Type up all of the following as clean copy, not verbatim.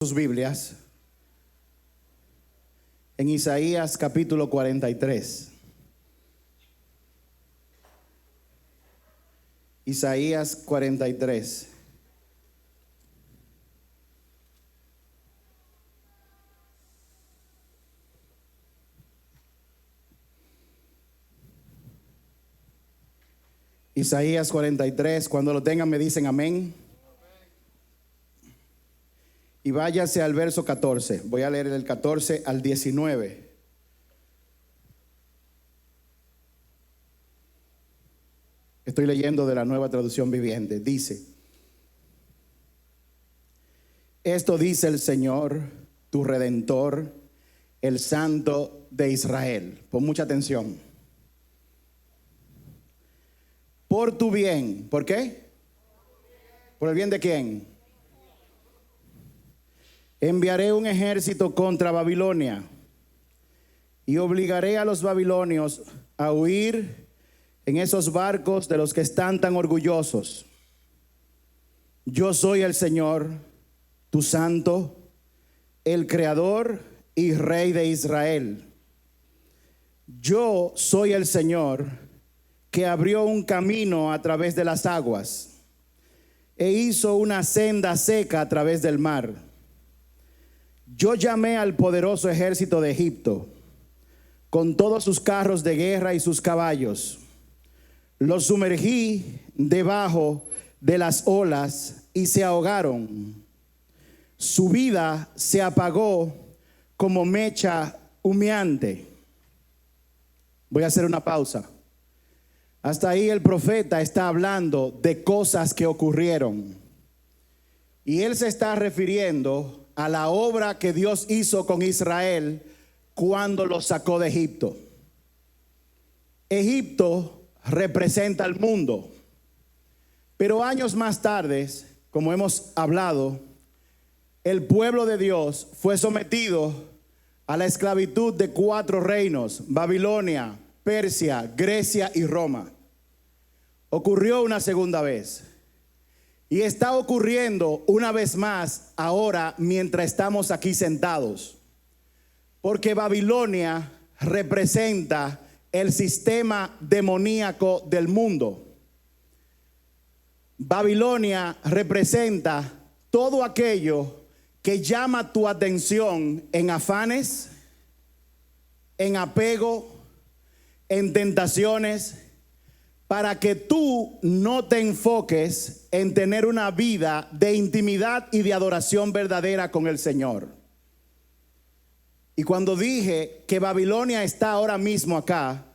Sus Biblias en Isaías capítulo 43. Isaías 43. Isaías 43, cuando lo tengan me dicen amén. Y váyase al verso 14. Voy a leer del 14 al 19. Estoy leyendo de la Nueva Traducción Viviente. Dice: esto dice el Señor, tu Redentor, el Santo de Israel. Pon mucha atención. Por tu bien. ¿Por qué? ¿Por el bien de quién? Enviaré un ejército contra Babilonia y obligaré a los babilonios a huir en esos barcos de los que están tan orgullosos. Yo soy el Señor, tu Santo, el Creador y Rey de Israel. Yo soy el Señor que abrió un camino a través de las aguas e hizo una senda seca a través del mar. Yo llamé al poderoso ejército de Egipto, con todos sus carros de guerra y sus caballos. Los sumergí debajo de las olas y se ahogaron. Su vida se apagó como mecha humeante. Voy a hacer una pausa. Hasta ahí el profeta está hablando de cosas que ocurrieron. Y él se está refiriendo a la obra que Dios hizo con Israel cuando lo sacó de Egipto. Egipto representa al mundo, pero años más tarde, como hemos hablado, el pueblo de Dios fue sometido a la esclavitud de 4 reinos: Babilonia, Persia, Grecia y Roma. Ocurrió una segunda vez. Y está ocurriendo una vez más ahora mientras estamos aquí sentados. Porque Babilonia representa el sistema demoníaco del mundo. Babilonia representa todo aquello que llama tu atención en afanes, en apego, en tentaciones, para que tú no te enfoques en tener una vida de intimidad y de adoración verdadera con el Señor. Y cuando dije que Babilonia está ahora mismo acá,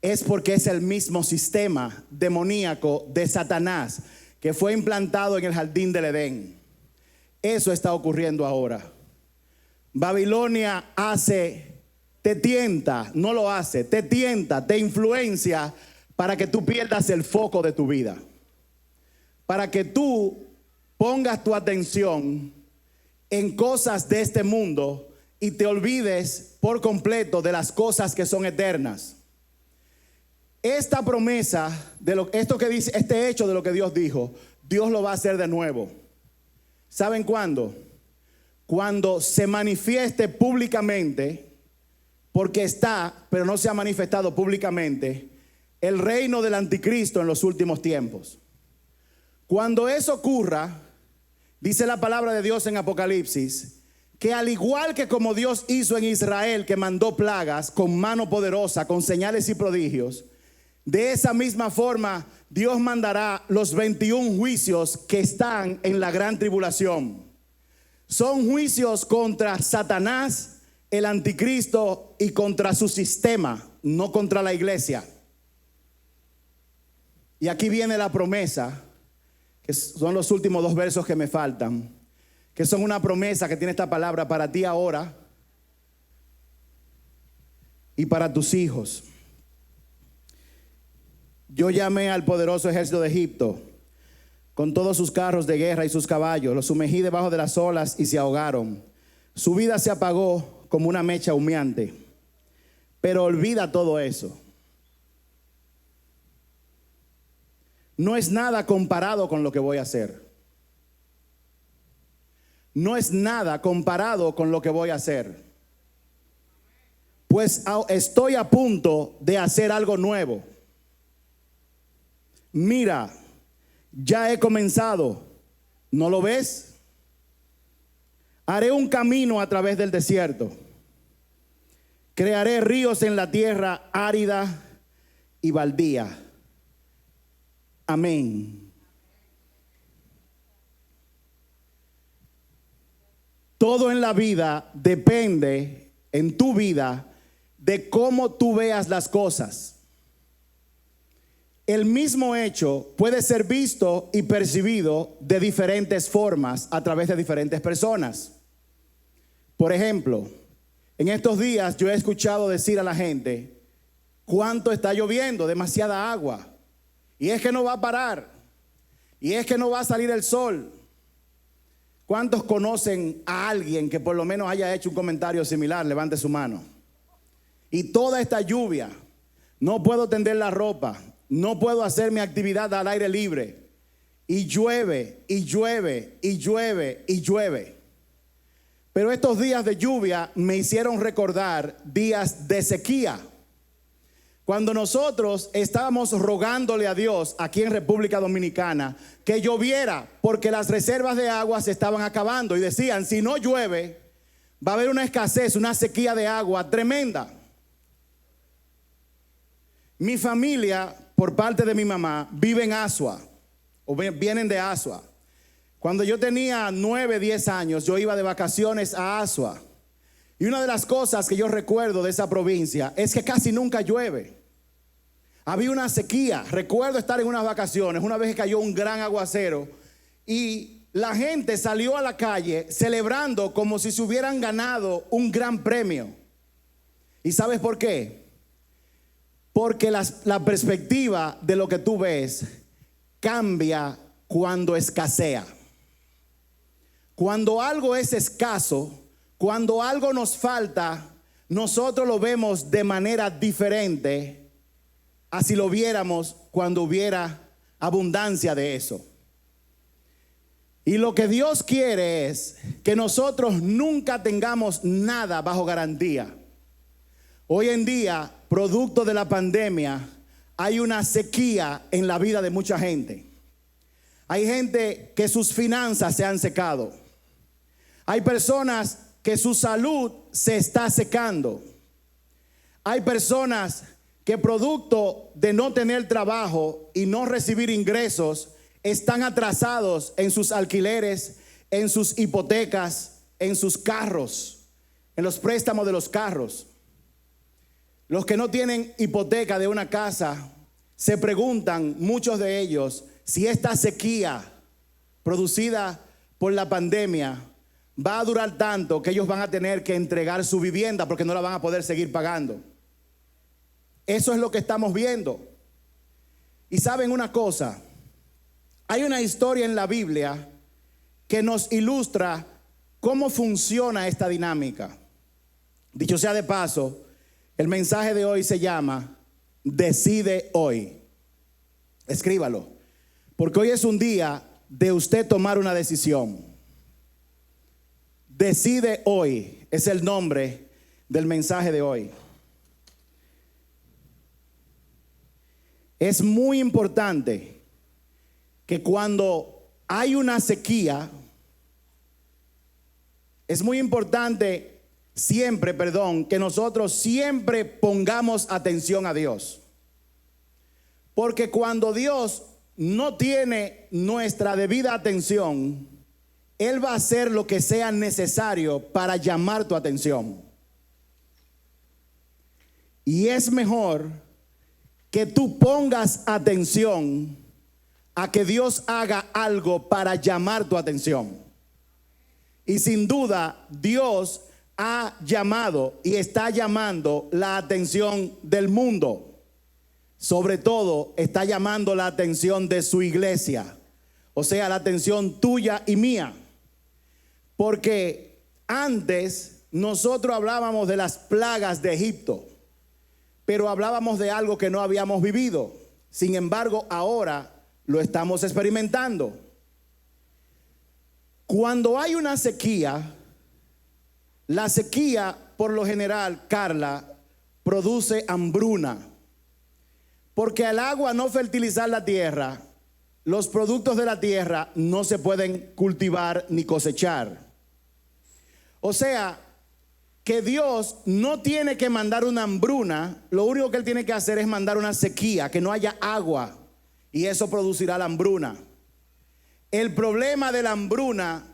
es porque es el mismo sistema demoníaco de Satanás que fue implantado en el jardín del Edén. Eso está ocurriendo ahora. Babilonia te tienta, no lo hace, te tienta, te influencia para que tú pierdas el foco de tu vida, para que tú pongas tu atención en cosas de este mundo y te olvides por completo de las cosas que son eternas. Esta promesa, esto que dice, este hecho de lo que Dios dijo, Dios lo va a hacer de nuevo. ¿Saben cuándo? Cuando se manifieste públicamente, porque está, pero no se ha manifestado públicamente, el reino del anticristo en los últimos tiempos. Cuando eso ocurra, dice la palabra de Dios en Apocalipsis, que al igual que como Dios hizo en Israel, que mandó plagas con mano poderosa, con señales y prodigios, de esa misma forma Dios mandará los 21 juicios que están en la gran tribulación. Son juicios contra Satanás, el anticristo, y contra su sistema, no contra la iglesia. Y aquí viene la promesa, que son los últimos 2 versos que me faltan, que son una promesa que tiene esta palabra para ti ahora y para tus hijos. Yo llamé al poderoso ejército de Egipto, con todos sus carros de guerra y sus caballos. Los sumergí debajo de las olas y se ahogaron. Su vida se apagó como una mecha humeante. Pero olvida todo eso. No es nada comparado con lo que voy a hacer. no es nada comparado con lo que voy a hacer. Pues estoy a punto de hacer algo nuevo. Mira, ya he comenzado. ¿No lo ves? Haré un camino a través del desierto. Crearé ríos en la tierra árida y baldía. Amén. Todo en la vida depende, en tu vida, de cómo tú veas las cosas. El mismo hecho puede ser visto y percibido de diferentes formas a través de diferentes personas. Por ejemplo, en estos días yo he escuchado decir a la gente: ¿cuánto está lloviendo? Demasiada agua. Y es que no va a parar. Y es que no va a salir el sol. ¿Cuántos conocen a alguien que por lo menos haya hecho un comentario similar? Levante su mano. Y toda esta lluvia, no puedo tender la ropa, no puedo hacer mi actividad al aire libre. Y llueve, y llueve, y llueve, y llueve. Pero estos días de lluvia me hicieron recordar días de sequía. Cuando nosotros estábamos rogándole a Dios aquí en República Dominicana que lloviera, porque las reservas de agua se estaban acabando. Y decían, si no llueve, va a haber una escasez, una sequía de agua tremenda. Mi familia, por parte de mi mamá, vive en Asua, o vienen de Asua. Cuando yo tenía 9, 10 años, yo iba de vacaciones a Asua. Y una de las cosas que yo recuerdo de esa provincia es que casi nunca llueve. Había una sequía. Recuerdo estar en unas vacaciones, una vez que cayó un gran aguacero, y la gente salió a la calle celebrando como si se hubieran ganado un gran premio. ¿Y sabes por qué? Porque la perspectiva de lo que tú ves cambia cuando escasea. Cuando algo es escaso, cuando algo nos falta, nosotros lo vemos de manera diferente a si lo viéramos cuando hubiera abundancia de eso. Y lo que Dios quiere es que nosotros nunca tengamos nada bajo garantía. Hoy en día, producto de la pandemia, hay una sequía en la vida de mucha gente. Hay gente que sus finanzas se han secado. Hay personas que su salud se está secando. Hay personas que producto de no tener trabajo y no recibir ingresos, están atrasados en sus alquileres, en sus hipotecas, en sus carros, en los préstamos de los carros. Los que no tienen hipoteca de una casa se preguntan, muchos de ellos, si esta sequía producida por la pandemia va a durar tanto que ellos van a tener que entregar su vivienda porque no la van a poder seguir pagando. Eso es lo que estamos viendo. Y saben una cosa, hay una historia en la Biblia que nos ilustra cómo funciona esta dinámica. Dicho sea de paso, el mensaje de hoy se llama Decide hoy. Escríbalo, porque hoy es un día de usted tomar una decisión. Decide hoy es el nombre del mensaje de hoy. Es muy importante que cuando hay una sequía, es muy importante que nosotros siempre pongamos atención a Dios. Porque cuando Dios no tiene nuestra debida atención, Él va a hacer lo que sea necesario para llamar tu atención. Y es mejor que tú pongas atención a que Dios haga algo para llamar tu atención. Y sin duda, Dios ha llamado y está llamando la atención del mundo. Sobre todo, está llamando la atención de su iglesia. O sea, la atención tuya y mía. Porque antes nosotros hablábamos de las plagas de Egipto, pero hablábamos de algo que no habíamos vivido. Sin embargo, ahora lo estamos experimentando. Cuando hay una sequía, la sequía por lo general, Carla, produce hambruna. Porque al agua no fertilizar la tierra, los productos de la tierra no se pueden cultivar ni cosechar. O sea, que Dios no tiene que mandar una hambruna, lo único que Él tiene que hacer es mandar una sequía, que no haya agua, y eso producirá la hambruna. El problema de la hambruna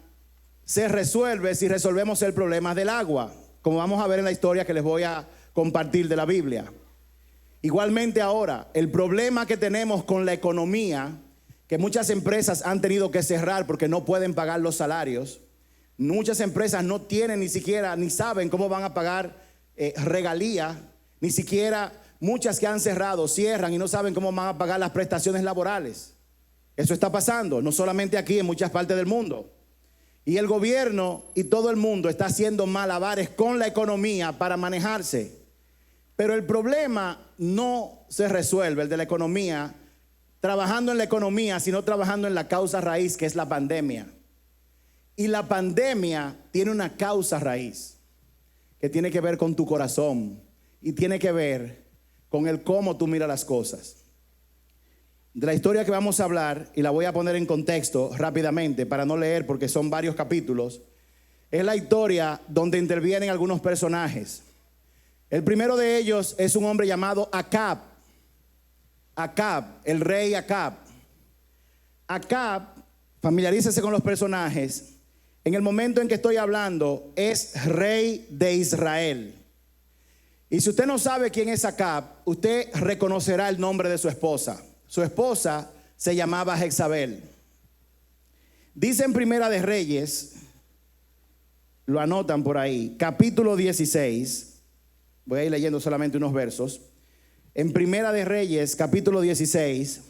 se resuelve si resolvemos el problema del agua, como vamos a ver en la historia que les voy a compartir de la Biblia. Igualmente ahora, el problema que tenemos con la economía, que muchas empresas han tenido que cerrar porque no pueden pagar los salarios. Muchas empresas no tienen ni siquiera, ni saben cómo van a pagar regalías, ni siquiera muchas que han cerrado, cierran y no saben cómo van a pagar las prestaciones laborales. Eso está pasando, no solamente aquí, en muchas partes del mundo. Y el gobierno y todo el mundo está haciendo malabares con la economía para manejarse. Pero el problema no se resuelve, el de la economía, trabajando en la economía, sino trabajando en la causa raíz, que es la pandemia. Y la pandemia tiene una causa raíz que tiene que ver con tu corazón y tiene que ver con el cómo tú miras las cosas. De la historia que vamos a hablar, y la voy a poner en contexto rápidamente para no leer porque son varios capítulos, es la historia donde intervienen algunos personajes. El primero de ellos es un hombre llamado Acab. Acab, el rey Acab. Acab, familiarícese con los personajes. En el momento en que estoy hablando, es rey de Israel. Y si usted no sabe quién es Acab, usted reconocerá el nombre de su esposa. Su esposa se llamaba Jezabel. Dice en Primera de Reyes, lo anotan por ahí, capítulo 16. Voy a ir leyendo solamente unos versos. En Primera de Reyes, capítulo 16,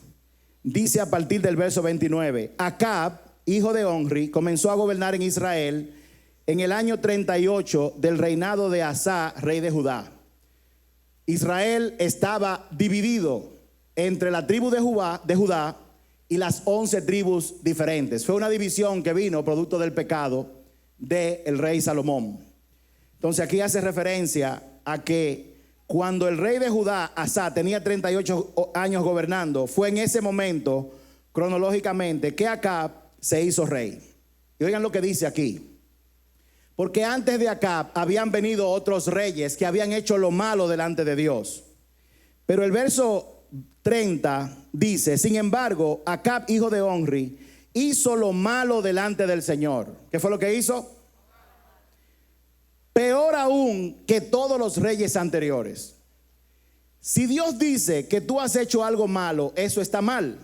dice a partir del verso 29, Acab, hijo de Omri, comenzó a gobernar en Israel en el año 38 del reinado de Asa, rey de Judá. Israel estaba dividido entre la tribu de Judá y las 11 tribus diferentes. Fue una división que vino producto del pecado del rey Salomón. Entonces aquí hace referencia a que cuando el rey de Judá, Asa, tenía 38 años gobernando, fue en ese momento, cronológicamente, que Acab se hizo rey. Y oigan lo que dice aquí. Porque antes de Acab habían venido otros reyes que habían hecho lo malo delante de Dios. Pero el verso 30 dice, sin embargo, Acab, hijo de Omri, hizo lo malo delante del Señor. ¿Qué fue lo que hizo? Peor aún que todos los reyes anteriores. Si Dios dice que tú has hecho algo malo, eso está mal.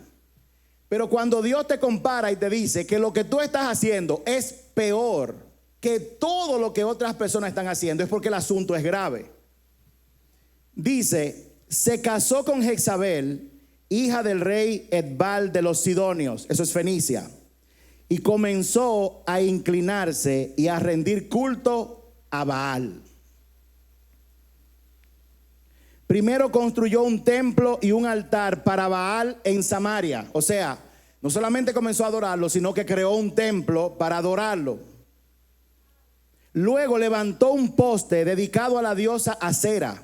Pero cuando Dios te compara y te dice que lo que tú estás haciendo es peor que todo lo que otras personas están haciendo, es porque el asunto es grave. Dice, se casó con Jezabel, hija del rey Edbal de los Sidonios, eso es Fenicia, y comenzó a inclinarse y a rendir culto a Baal. Primero construyó un templo y un altar para Baal en Samaria. O sea, no solamente comenzó a adorarlo, sino que creó un templo para adorarlo. Luego levantó un poste dedicado a la diosa Acera.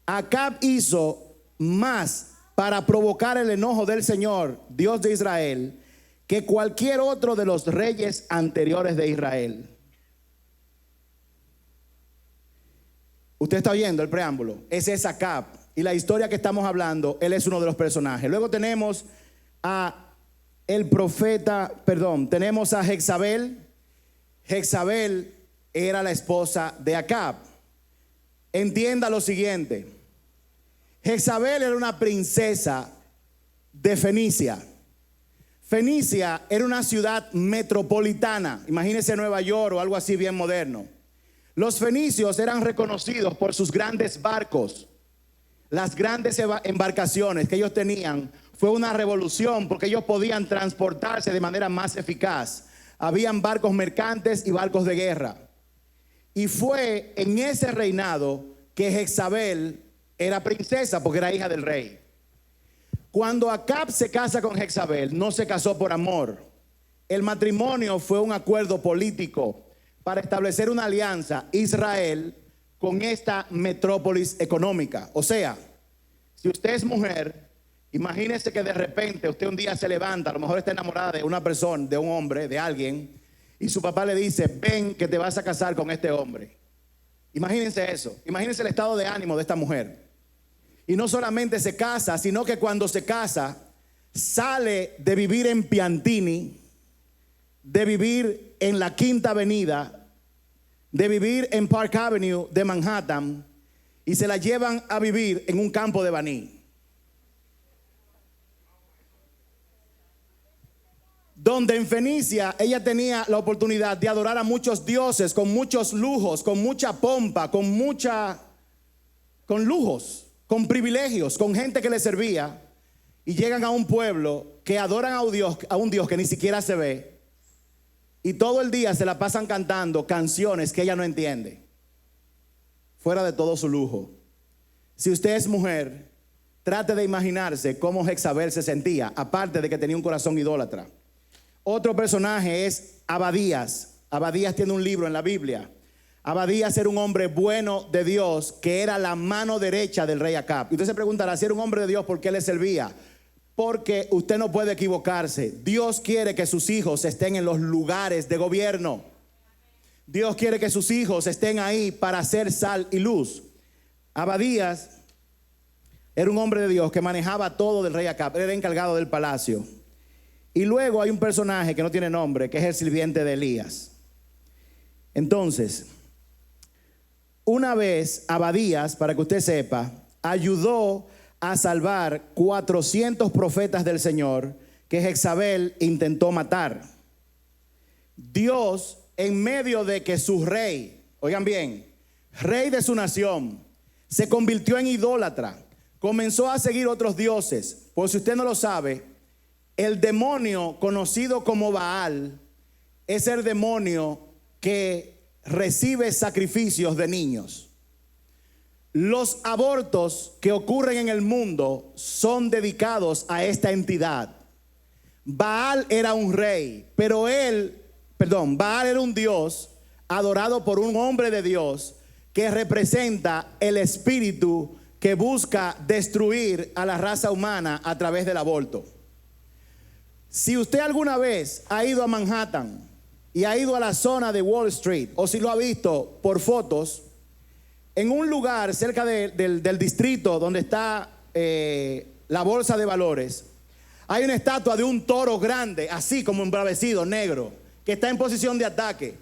Acab hizo más para provocar el enojo del Señor, Dios de Israel, que cualquier otro de los reyes anteriores de Israel. Usted está oyendo el preámbulo. Ese es Acab. Y la historia que estamos hablando, él es uno de los personajes. Luego tenemos a tenemos a Jezabel. Jezabel era la esposa de Acab. Entienda lo siguiente. Jezabel era una princesa de Fenicia. Fenicia era una ciudad metropolitana. Imagínese Nueva York o algo así bien moderno. Los fenicios eran reconocidos por sus grandes barcos. Las grandes embarcaciones que ellos tenían fue una revolución porque ellos podían transportarse de manera más eficaz. Habían barcos mercantes y barcos de guerra. Y fue en ese reinado que Jezabel era princesa porque era hija del rey. Cuando Acab se casa con Jezabel, no se casó por amor. el matrimonio fue un acuerdo político para establecer una alianza Israel con esta metrópolis económica. O sea, si usted es mujer, imagínese que de repente usted un día se levanta, a lo mejor está enamorada de una persona, de un hombre, de alguien, y su papá le dice, ven que te vas a casar con este hombre. Imagínense eso, imagínense el estado de ánimo de esta mujer. Y no solamente se casa, sino que cuando se casa, sale de vivir en Piantini, de vivir en la Quinta Avenida, de vivir en Park Avenue de Manhattan, y se la llevan a vivir en un campo de Baní, donde en Fenicia ella tenía la oportunidad de adorar a muchos dioses con muchos lujos, con mucha pompa, con lujos, con privilegios, con gente que le servía. Y llegan a un pueblo que adoran a un Dios que ni siquiera se ve, y todo el día se la pasan cantando canciones que ella no entiende, fuera de todo su lujo. Si usted es mujer, trate de imaginarse cómo Jezabel se sentía, aparte de que tenía un corazón idólatra. Otro personaje es Abadías. Abadías tiene un libro en la Biblia. Abadías era un hombre bueno de Dios, que era la mano derecha del rey Acab. Y usted se preguntará, si era un hombre de Dios, ¿por qué le servía? Porque usted no puede equivocarse. Dios quiere que sus hijos estén en los lugares de gobierno. Dios quiere que sus hijos estén ahí para hacer sal y luz. Abadías era un hombre de Dios que manejaba todo del rey Acab, era encargado del palacio. Y luego hay un personaje que no tiene nombre, que es el sirviente de Elías. Entonces, una vez Abadías, para que usted sepa, ayudó a salvar 400 profetas del Señor que Jezabel intentó matar. Dios, en medio de que su rey, oigan bien, rey de su nación, se convirtió en idólatra, comenzó a seguir otros dioses. Por si usted no lo sabe, el demonio conocido como Baal es el demonio que recibe sacrificios de niños. Los abortos que ocurren en el mundo son dedicados a esta entidad. Baal era un rey, pero Baal era un dios adorado por un hombre de Dios que representa el espíritu que busca destruir a la raza humana a través del aborto. Si usted alguna vez ha ido a Manhattan y ha ido a la zona de Wall Street, o si lo ha visto por fotos, en un lugar cerca del distrito donde está la bolsa de valores, hay una estatua de un toro grande, así como embravecido, negro, que está en posición de ataque.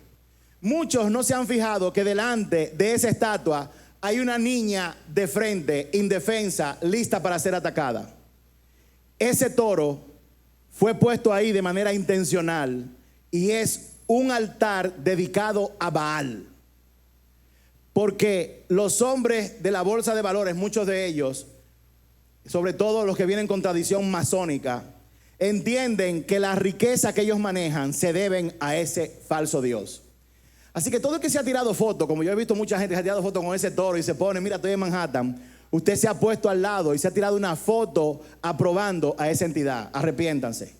Muchos no se han fijado que delante de esa estatua hay una niña de frente, indefensa, lista para ser atacada. Ese toro fue puesto ahí de manera intencional y es un altar dedicado a Baal. Porque los hombres de la bolsa de valores, muchos de ellos, sobre todo los que vienen con tradición masónica, entienden que la riqueza que ellos manejan se deben a ese falso Dios. Así que todo el que se ha tirado fotos, como yo he visto mucha gente que se ha tirado fotos con ese toro y se pone, mira, estoy en Manhattan, usted se ha puesto al lado y se ha tirado una foto aprobando a esa entidad. Arrepiéntanse.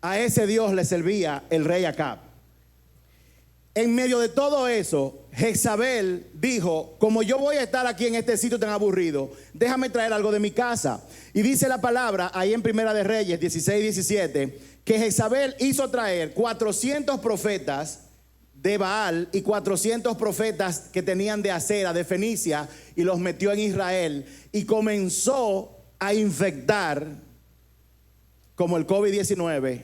A ese Dios le servía el rey Acab. En medio de todo eso, Jezabel dijo, como yo voy a estar aquí en este sitio tan aburrido, déjame traer algo de mi casa. Y dice la palabra ahí en Primera de Reyes 16-17, que Jezabel hizo traer 400 profetas de Baal y 400 profetas que tenían de Acera, de Fenicia, y los metió en Israel y comenzó a infectar, como el COVID-19,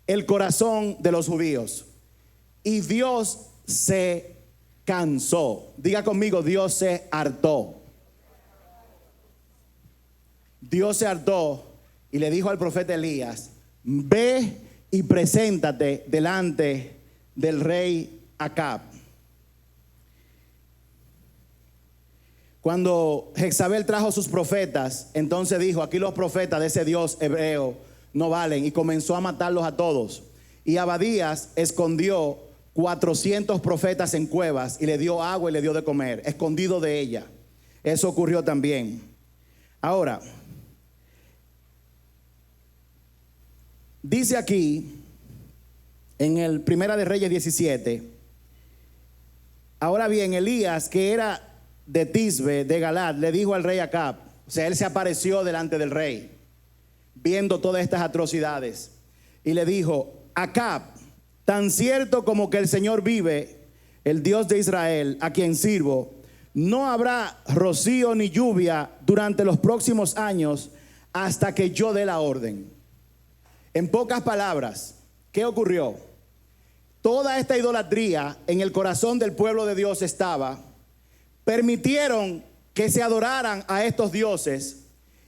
el corazón de los judíos. Y Dios se cansó. Diga conmigo, Dios se hartó. Dios se hartó y le dijo al profeta Elías, ve y preséntate delante del rey Acab. Cuando Jezabel trajo sus profetas, entonces dijo, aquí los profetas de ese Dios hebreo no valen, y comenzó a matarlos a todos. Y Abadías escondió 400 profetas en cuevas y le dio agua y le dio de comer, escondido de ella. Eso ocurrió también. Ahora, Dice aquí, en el Primera de Reyes 17, ahora bien, Elías, que era de Tisbe, de Galad, le dijo al rey Acab, o sea, él se apareció delante del rey, viendo todas estas atrocidades, y le dijo: Acab, tan cierto como que el Señor vive, el Dios de Israel, a quien sirvo, no habrá rocío ni lluvia durante los próximos años hasta que yo dé la orden. En pocas palabras, ¿qué ocurrió? Toda esta idolatría en el corazón del pueblo de Dios estaba. Permitieron que se adoraran a estos dioses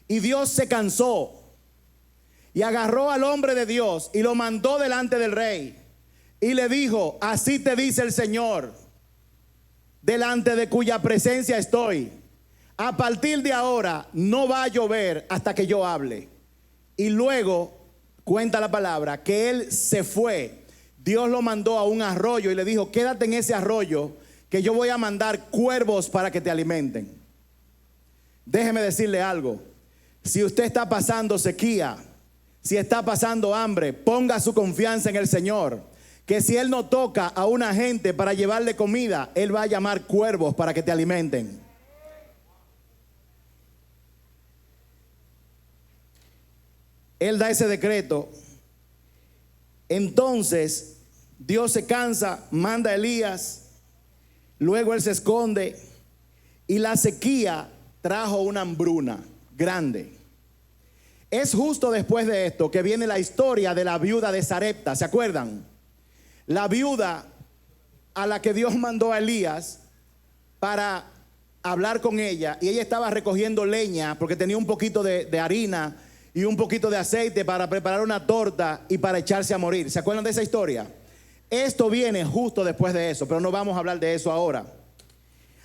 y Dios se cansó y agarró al hombre de Dios y lo mandó delante del rey y le dijo: así te dice el Señor, delante de cuya presencia estoy, a partir de ahora no va a llover hasta que yo hable. Y luego cuenta la palabra que él se fue. Dios lo mandó a un arroyo y le dijo: quédate en ese arroyo, que yo voy a mandar cuervos para que te alimenten. Déjeme decirle algo: si usted está pasando sequía, si está pasando hambre, ponga su confianza en el Señor, que si Él no toca a una gente para llevarle comida, Él va a llamar cuervos para que te alimenten. Él da ese decreto. Entonces Dios se cansa, manda a Elías, luego él se esconde y la sequía trajo una hambruna grande. Es justo después de esto que viene la historia de la viuda de Sarepta, ¿se acuerdan? La viuda a la que Dios mandó a Elías para hablar con ella, y ella estaba recogiendo leña porque tenía un poquito de harina y un poquito de aceite para preparar una torta y para echarse a morir. ¿Se acuerdan de esa historia? Esto viene justo después de eso, pero no vamos a hablar de eso ahora.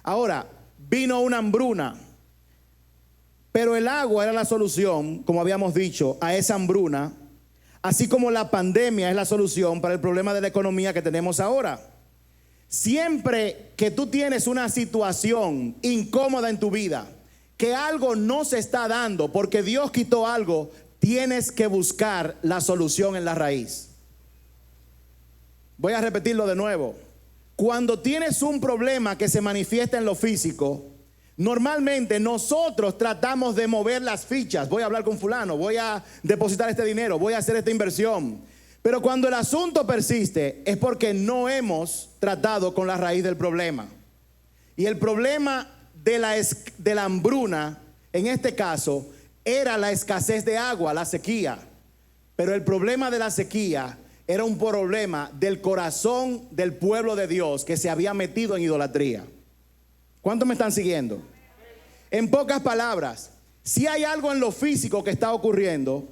Ahora, vino una hambruna, pero el agua era la solución, como habíamos dicho, a esa hambruna, así como la pandemia es la solución para el problema de la economía que tenemos ahora. Siempre que tú tienes una situación incómoda en tu vida, que algo no se está dando porque Dios quitó algo, tienes que buscar la solución en la raíz. Voy a repetirlo de nuevo. Cuando tienes un problema que se manifiesta en lo físico, normalmente nosotros tratamos de mover las fichas. Voy a hablar con fulano, voy a depositar este dinero, voy a hacer esta inversión. Pero cuando el asunto persiste es porque no hemos tratado con la raíz del problema. Y el problema de la hambruna, en este caso, era la escasez de agua, la sequía. Pero el problema de la sequía era un problema del corazón del pueblo de Dios que se había metido en idolatría. ¿Cuántos me están siguiendo? En pocas palabras, si hay algo en lo físico que está ocurriendo,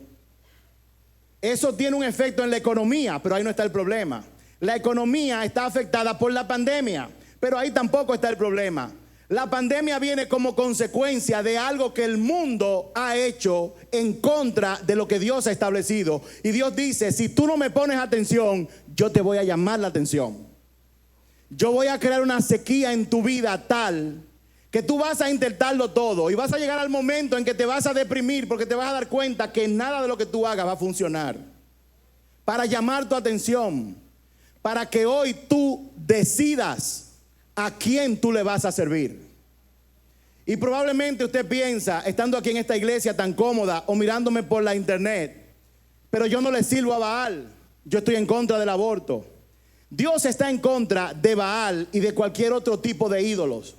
eso tiene un efecto en la economía, pero ahí no está el problema. La economía está afectada por la pandemia, pero ahí tampoco está el problema. La pandemia viene como consecuencia de algo que el mundo ha hecho en contra de lo que Dios ha establecido. Y Dios dice: si tú no me pones atención, yo te voy a llamar la atención. Yo voy a crear una sequía en tu vida tal que tú vas a intentarlo todo y vas a llegar al momento en que te vas a deprimir porque te vas a dar cuenta que nada de lo que tú hagas va a funcionar. Para llamar tu atención, para que hoy tú decidas a quién tú le vas a servir. Y probablemente usted piensa, estando aquí en esta iglesia tan cómoda o mirándome por la internet, pero yo no le sirvo a Baal, yo estoy en contra del aborto. Dios está en contra de Baal y de cualquier otro tipo de ídolos.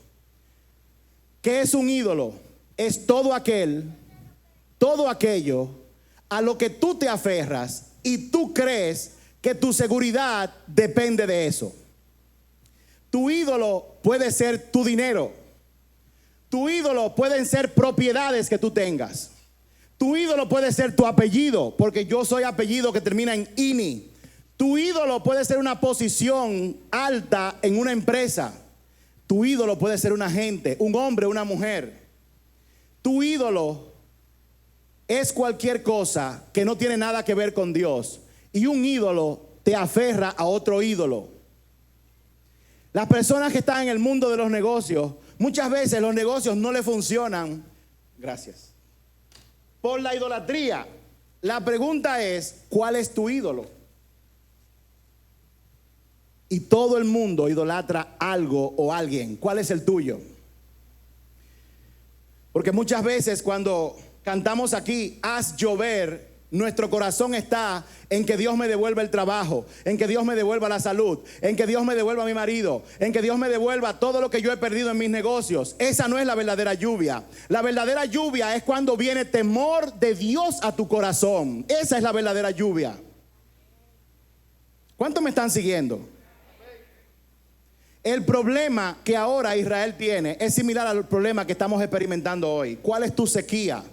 ¿Qué es un ídolo? Es todo aquello a lo que tú te aferras y tú crees que tu seguridad depende de eso. Tu ídolo puede ser tu dinero. Tu ídolo pueden ser propiedades que tú tengas. Tu ídolo puede ser tu apellido, porque yo soy apellido que termina en ini. Tu ídolo puede ser una posición alta en una empresa. Tu ídolo puede ser un agente, un hombre, una mujer. Tu ídolo es cualquier cosa que no tiene nada que ver con Dios. Y un ídolo te aferra a otro ídolo. Las personas que están en el mundo de los negocios, muchas veces los negocios no le funcionan, gracias, por la idolatría. La pregunta es, ¿cuál es tu ídolo? Y todo el mundo idolatra algo o alguien. ¿Cuál es el tuyo? Porque muchas veces cuando cantamos aquí, haz llover, nuestro corazón está en que Dios me devuelva el trabajo, en que Dios me devuelva la salud, en que Dios me devuelva a mi marido, en que Dios me devuelva todo lo que yo he perdido en mis negocios. Esa no es la verdadera lluvia. La verdadera lluvia es cuando viene temor de Dios a tu corazón. Esa es la verdadera lluvia. ¿Cuántos me están siguiendo? El problema que ahora Israel tiene es similar al problema que estamos experimentando hoy. ¿Cuál es tu sequía?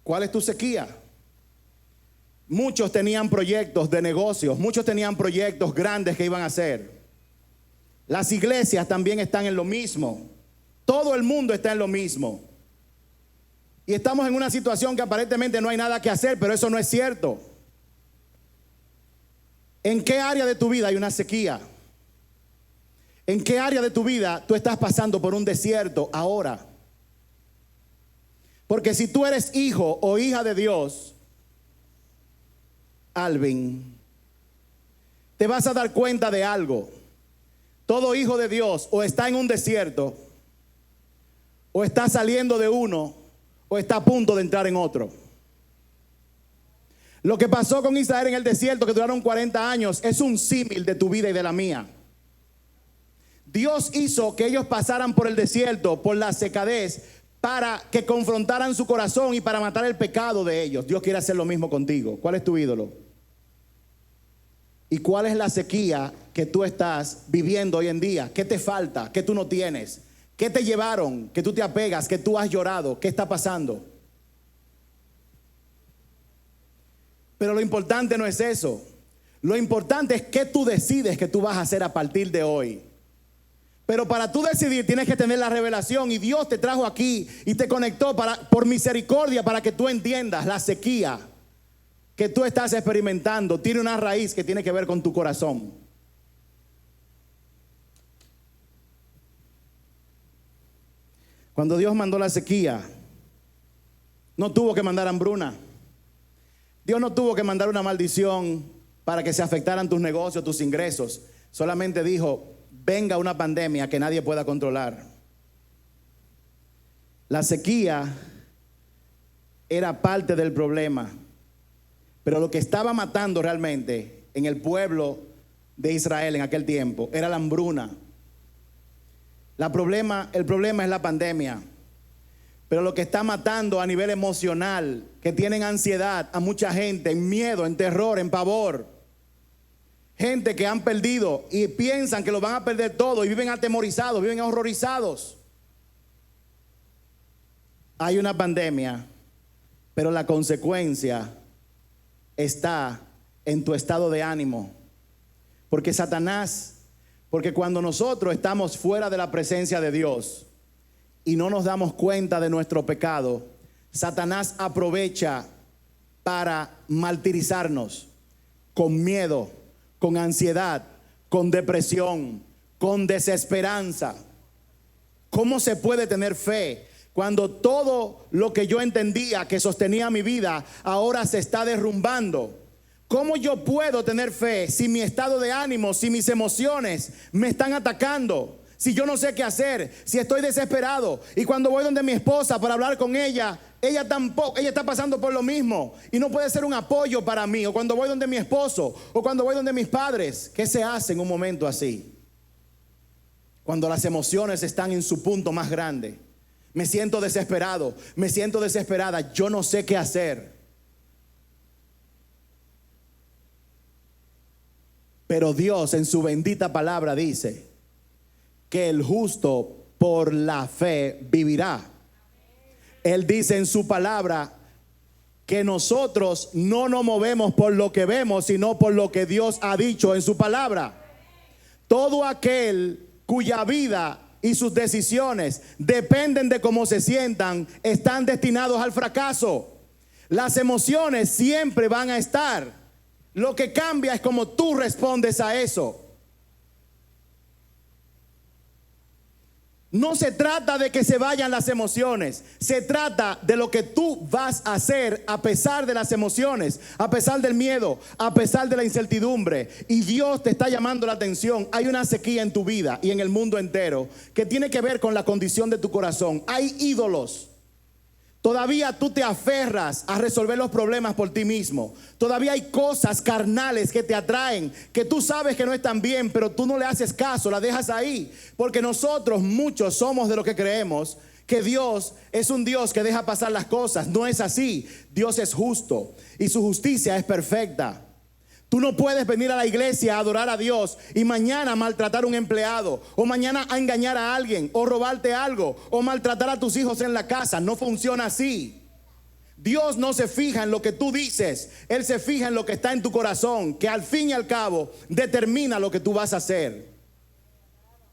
¿Cuál es tu sequía? Muchos tenían proyectos de negocios, muchos tenían proyectos grandes que iban a hacer. Las iglesias también están en lo mismo. Todo el mundo está en lo mismo. Y estamos en una situación que aparentemente no hay nada que hacer, pero eso no es cierto. ¿En qué área de tu vida hay una sequía? ¿En qué área de tu vida tú estás pasando por un desierto ahora? Porque si tú eres hijo o hija de Dios, Alvin, te vas a dar cuenta de algo. Todo hijo de Dios o está en un desierto, o está saliendo de uno, o está a punto de entrar en otro. Lo que pasó con Israel en el desierto, que duraron 40 años, es un símil de tu vida y de la mía. Dios hizo que ellos pasaran por el desierto, por la secadez, para que confrontaran su corazón y para matar el pecado de ellos. Dios quiere hacer lo mismo contigo. ¿Cuál es tu ídolo? ¿Y cuál es la sequía que tú estás viviendo hoy en día? ¿Qué te falta? ¿Qué tú no tienes? ¿Qué te llevaron? ¿Que tú te apegas? ¿Que tú has llorado? ¿Qué está pasando? Pero lo importante no es eso. Lo importante es qué tú decides que tú vas a hacer a partir de hoy. Pero para tú decidir tienes que tener la revelación, y Dios te trajo aquí y te conectó por misericordia para que tú entiendas la sequía que tú estás experimentando. Tiene una raíz que tiene que ver con tu corazón. Cuando Dios mandó la sequía, no tuvo que mandar hambruna. Dios no tuvo que mandar una maldición para que se afectaran tus negocios, tus ingresos. Solamente dijo, venga una pandemia que nadie pueda controlar. La sequía era parte del problema, pero lo que estaba matando realmente en el pueblo de Israel en aquel tiempo era la hambruna. El problema es la pandemia. Pero lo que está matando a nivel emocional, que tienen ansiedad a mucha gente, en miedo, en terror, en pavor. Gente que han perdido y piensan que lo van a perder todo y viven atemorizados, viven horrorizados. Hay una pandemia, pero la consecuencia está en tu estado de ánimo. Porque cuando nosotros estamos fuera de la presencia de Dios y no nos damos cuenta de nuestro pecado, Satanás aprovecha para martirizarnos con miedo, con ansiedad, con depresión, con desesperanza. ¿Cómo se puede tener fe cuando todo lo que yo entendía que sostenía mi vida ahora se está derrumbando? ¿Cómo yo puedo tener fe si mi estado de ánimo, si mis emociones me están atacando? Si yo no sé qué hacer, si estoy desesperado, y cuando voy donde mi esposa para hablar con ella, ella está pasando por lo mismo y no puede ser un apoyo para mí. O cuando voy donde mi esposo, o cuando voy donde mis padres. ¿Qué se hace en un momento así? Cuando las emociones están en su punto más grande. Me siento desesperado, me siento desesperada, yo no sé qué hacer. Pero Dios en su bendita palabra dice que el justo por la fe vivirá. Él dice en su palabra que nosotros no nos movemos por lo que vemos, sino por lo que Dios ha dicho en su palabra. Todo aquel cuya vida y sus decisiones dependen de cómo se sientan, están destinados al fracaso. Las emociones siempre van a estar. Lo que cambia es cómo tú respondes a eso. No se trata de que se vayan las emociones, se trata de lo que tú vas a hacer a pesar de las emociones, a pesar del miedo, a pesar de la incertidumbre. Y Dios te está llamando la atención. Hay una sequía en tu vida y en el mundo entero que tiene que ver con la condición de tu corazón. Hay ídolos. Todavía tú te aferras a resolver los problemas por ti mismo. Todavía hay cosas carnales que te atraen, que tú sabes que no están bien, pero tú no le haces caso, la dejas ahí. Porque nosotros muchos somos de lo que creemos que Dios es un Dios que deja pasar las cosas. No es así. Dios es justo y su justicia es perfecta. Tú no puedes venir a la iglesia a adorar a Dios y mañana maltratar a un empleado, o mañana a engañar a alguien, o robarte algo, o maltratar a tus hijos en la casa. No funciona así. Dios no se fija en lo que tú dices, Él se fija en lo que está en tu corazón, que al fin y al cabo determina lo que tú vas a hacer.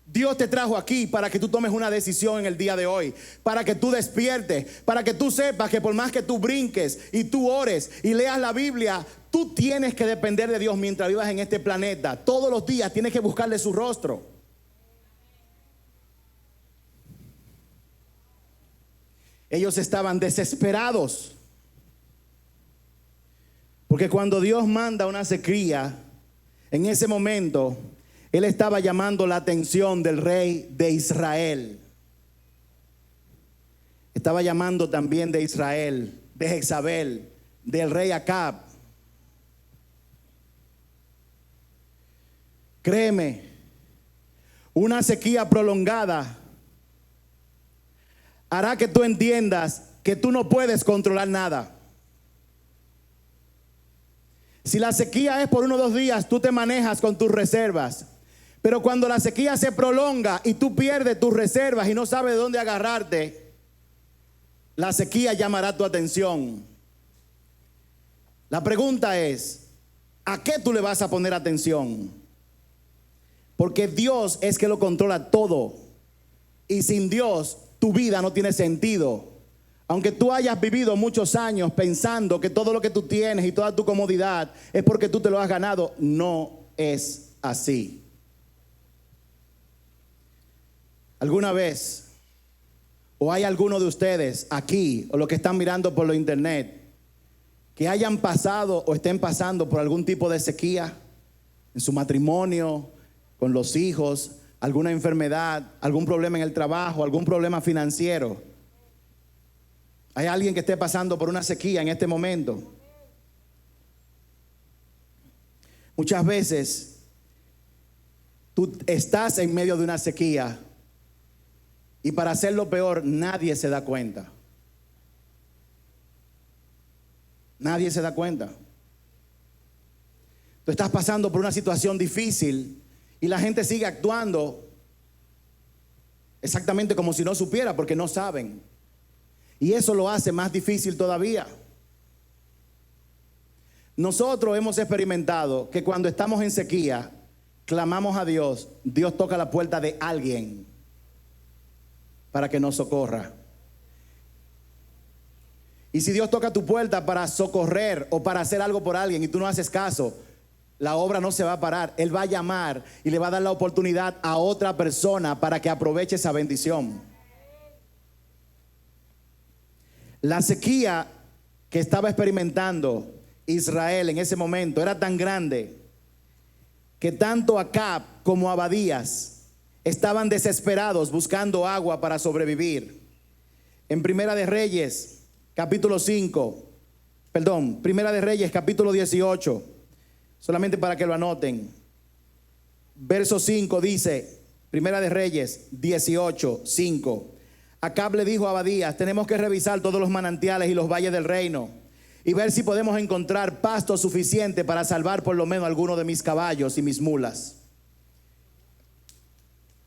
Dios te trajo aquí para que tú tomes una decisión en el día de hoy, para que tú despiertes, para que tú sepas que por más que tú brinques y tú ores y leas la Biblia, tú tienes que depender de Dios mientras vivas en este planeta. Todos los días tienes que buscarle su rostro. Ellos estaban desesperados, porque cuando Dios manda una sequía, en ese momento Él estaba llamando la atención del rey de Israel. Estaba llamando también de Israel, de Jezabel, del rey Acab. Créeme, una sequía prolongada hará que tú entiendas que tú no puedes controlar nada. Si la sequía es por 1 o 2 días, tú te manejas con tus reservas. Pero cuando la sequía se prolonga y tú pierdes tus reservas y no sabes de dónde agarrarte, la sequía llamará tu atención. La pregunta es, ¿a qué tú le vas a poner atención? Porque Dios es que lo controla todo. Y sin Dios, tu vida no tiene sentido. Aunque tú hayas vivido muchos años pensando que todo lo que tú tienes y toda tu comodidad es porque tú te lo has ganado, no es así. ¿Alguna vez, o hay alguno de ustedes aquí, o los que están mirando por lo internet, que hayan pasado o estén pasando por algún tipo de sequía en su matrimonio, con los hijos, alguna enfermedad, algún problema en el trabajo, algún problema financiero? ¿Hay alguien que esté pasando por una sequía en este momento? Muchas veces tú estás en medio de una sequía y, para hacerlo peor, nadie se da cuenta. Nadie se da cuenta. Tú estás pasando por una situación difícil y la gente sigue actuando exactamente como si no supiera, porque no saben. Y eso lo hace más difícil todavía. Nosotros hemos experimentado que cuando estamos en sequía, clamamos a Dios, Dios toca la puerta de alguien para que nos socorra. Y si Dios toca tu puerta para socorrer o para hacer algo por alguien y tú no haces caso, la obra no se va a parar. Él va a llamar y le va a dar la oportunidad a otra persona para que aproveche esa bendición. La sequía que estaba experimentando Israel en ese momento era tan grande que tanto Acab como Abadías estaban desesperados buscando agua para sobrevivir. En Primera de Reyes, capítulo 18, solamente para que lo anoten. Verso 5 dice, Primera de Reyes 18, 5. Acab le dijo a Abadías, tenemos que revisar todos los manantiales y los valles del reino y ver si podemos encontrar pasto suficiente para salvar por lo menos alguno de mis caballos y mis mulas.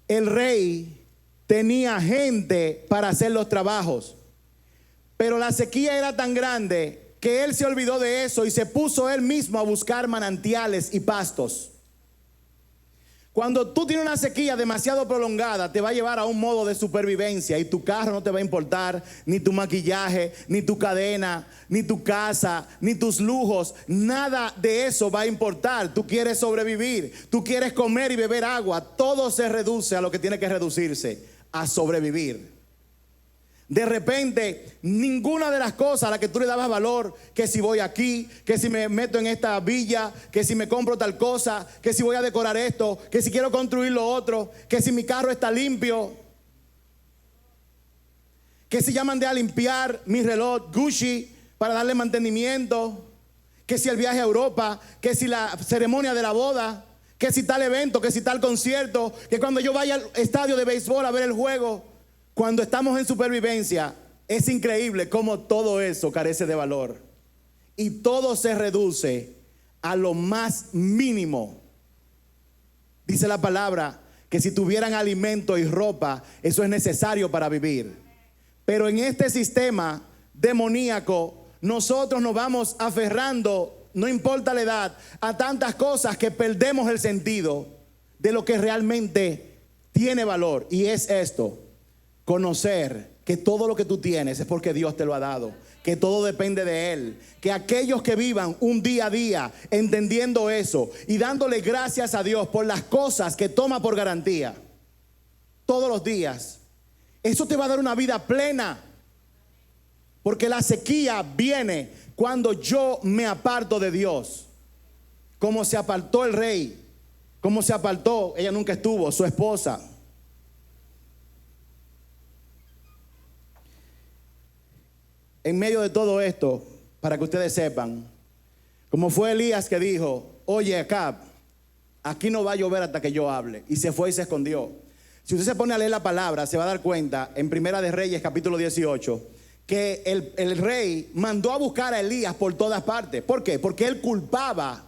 El rey tenía gente para hacer los trabajos, pero la sequía era tan grande que él se olvidó de eso y se puso él mismo a buscar manantiales y pastos. Cuando tú tienes una sequía demasiado prolongada, te va a llevar a un modo de supervivencia y tu carro no te va a importar, ni tu maquillaje, ni tu cadena, ni tu casa, ni tus lujos. Nada de eso va a importar. Tú quieres sobrevivir, tú quieres comer y beber agua. Todo se reduce a lo que tiene que reducirse, a sobrevivir. De repente, ninguna de las cosas a las que tú le dabas valor, que si voy aquí, que si me meto en esta villa, que si me compro tal cosa, que si voy a decorar esto, que si quiero construir lo otro, que si mi carro está limpio, que si ya mandé a limpiar mi reloj Gucci para darle mantenimiento, que si el viaje a Europa, que si la ceremonia de la boda, que si tal evento, que si tal concierto, que cuando yo vaya al estadio de béisbol a ver el juego. Cuando estamos en supervivencia, es increíble cómo todo eso carece de valor. Y todo se reduce a lo más mínimo. Dice la palabra que si tuvieran alimento y ropa, eso es necesario para vivir. Pero en este sistema demoníaco, nosotros nos vamos aferrando, no importa la edad, a tantas cosas que perdemos el sentido de lo que realmente tiene valor. Y es esto: conocer que todo lo que tú tienes es porque Dios te lo ha dado, que todo depende de Él, que aquellos que vivan un día a día entendiendo eso y dándole gracias a Dios por las cosas que toma por garantía todos los días, eso te va a dar una vida plena. Porque la sequía viene cuando yo me aparto de Dios, como se apartó el rey, como se apartó, ella nunca estuvo, su esposa. En medio de todo esto, para que ustedes sepan, como fue Elías que dijo: oye, Acab, aquí no va a llover hasta que yo hable. Y se fue y se escondió. Si usted se pone a leer la palabra, se va a dar cuenta en Primera de Reyes capítulo 18 que el rey mandó a buscar a Elías por todas partes. ¿Por qué? Porque él culpaba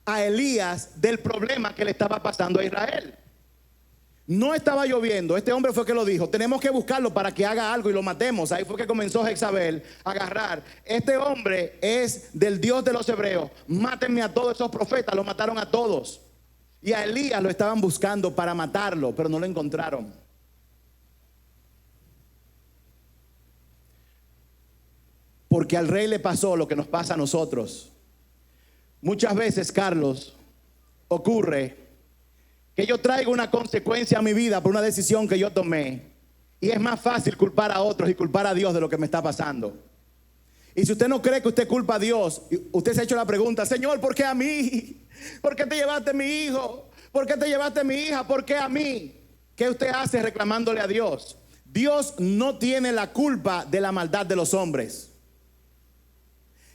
a Elías del problema que le estaba pasando a Israel. No estaba lloviendo, este hombre fue que lo dijo: tenemos que buscarlo para que haga algo y lo matemos. Ahí fue que comenzó Jezabel a agarrar: este hombre es del Dios de los hebreos, mátenme a todos esos profetas. Lo mataron a todos. Y a Elías lo estaban buscando para matarlo, pero no lo encontraron. Porque al rey le pasó lo que nos pasa a nosotros. Muchas veces, Carlos, ocurre que yo traigo una consecuencia a mi vida por una decisión que yo tomé, y es más fácil culpar a otros y culpar a Dios de lo que me está pasando. Y si usted no cree que usted culpa a Dios, usted se ha hecho la pregunta: Señor, ¿por qué a mí? ¿Por qué te llevaste a mi hijo? ¿Por qué te llevaste a mi hija? ¿Por qué a mí? ¿Qué usted hace reclamándole a Dios? Dios no tiene la culpa de la maldad de los hombres.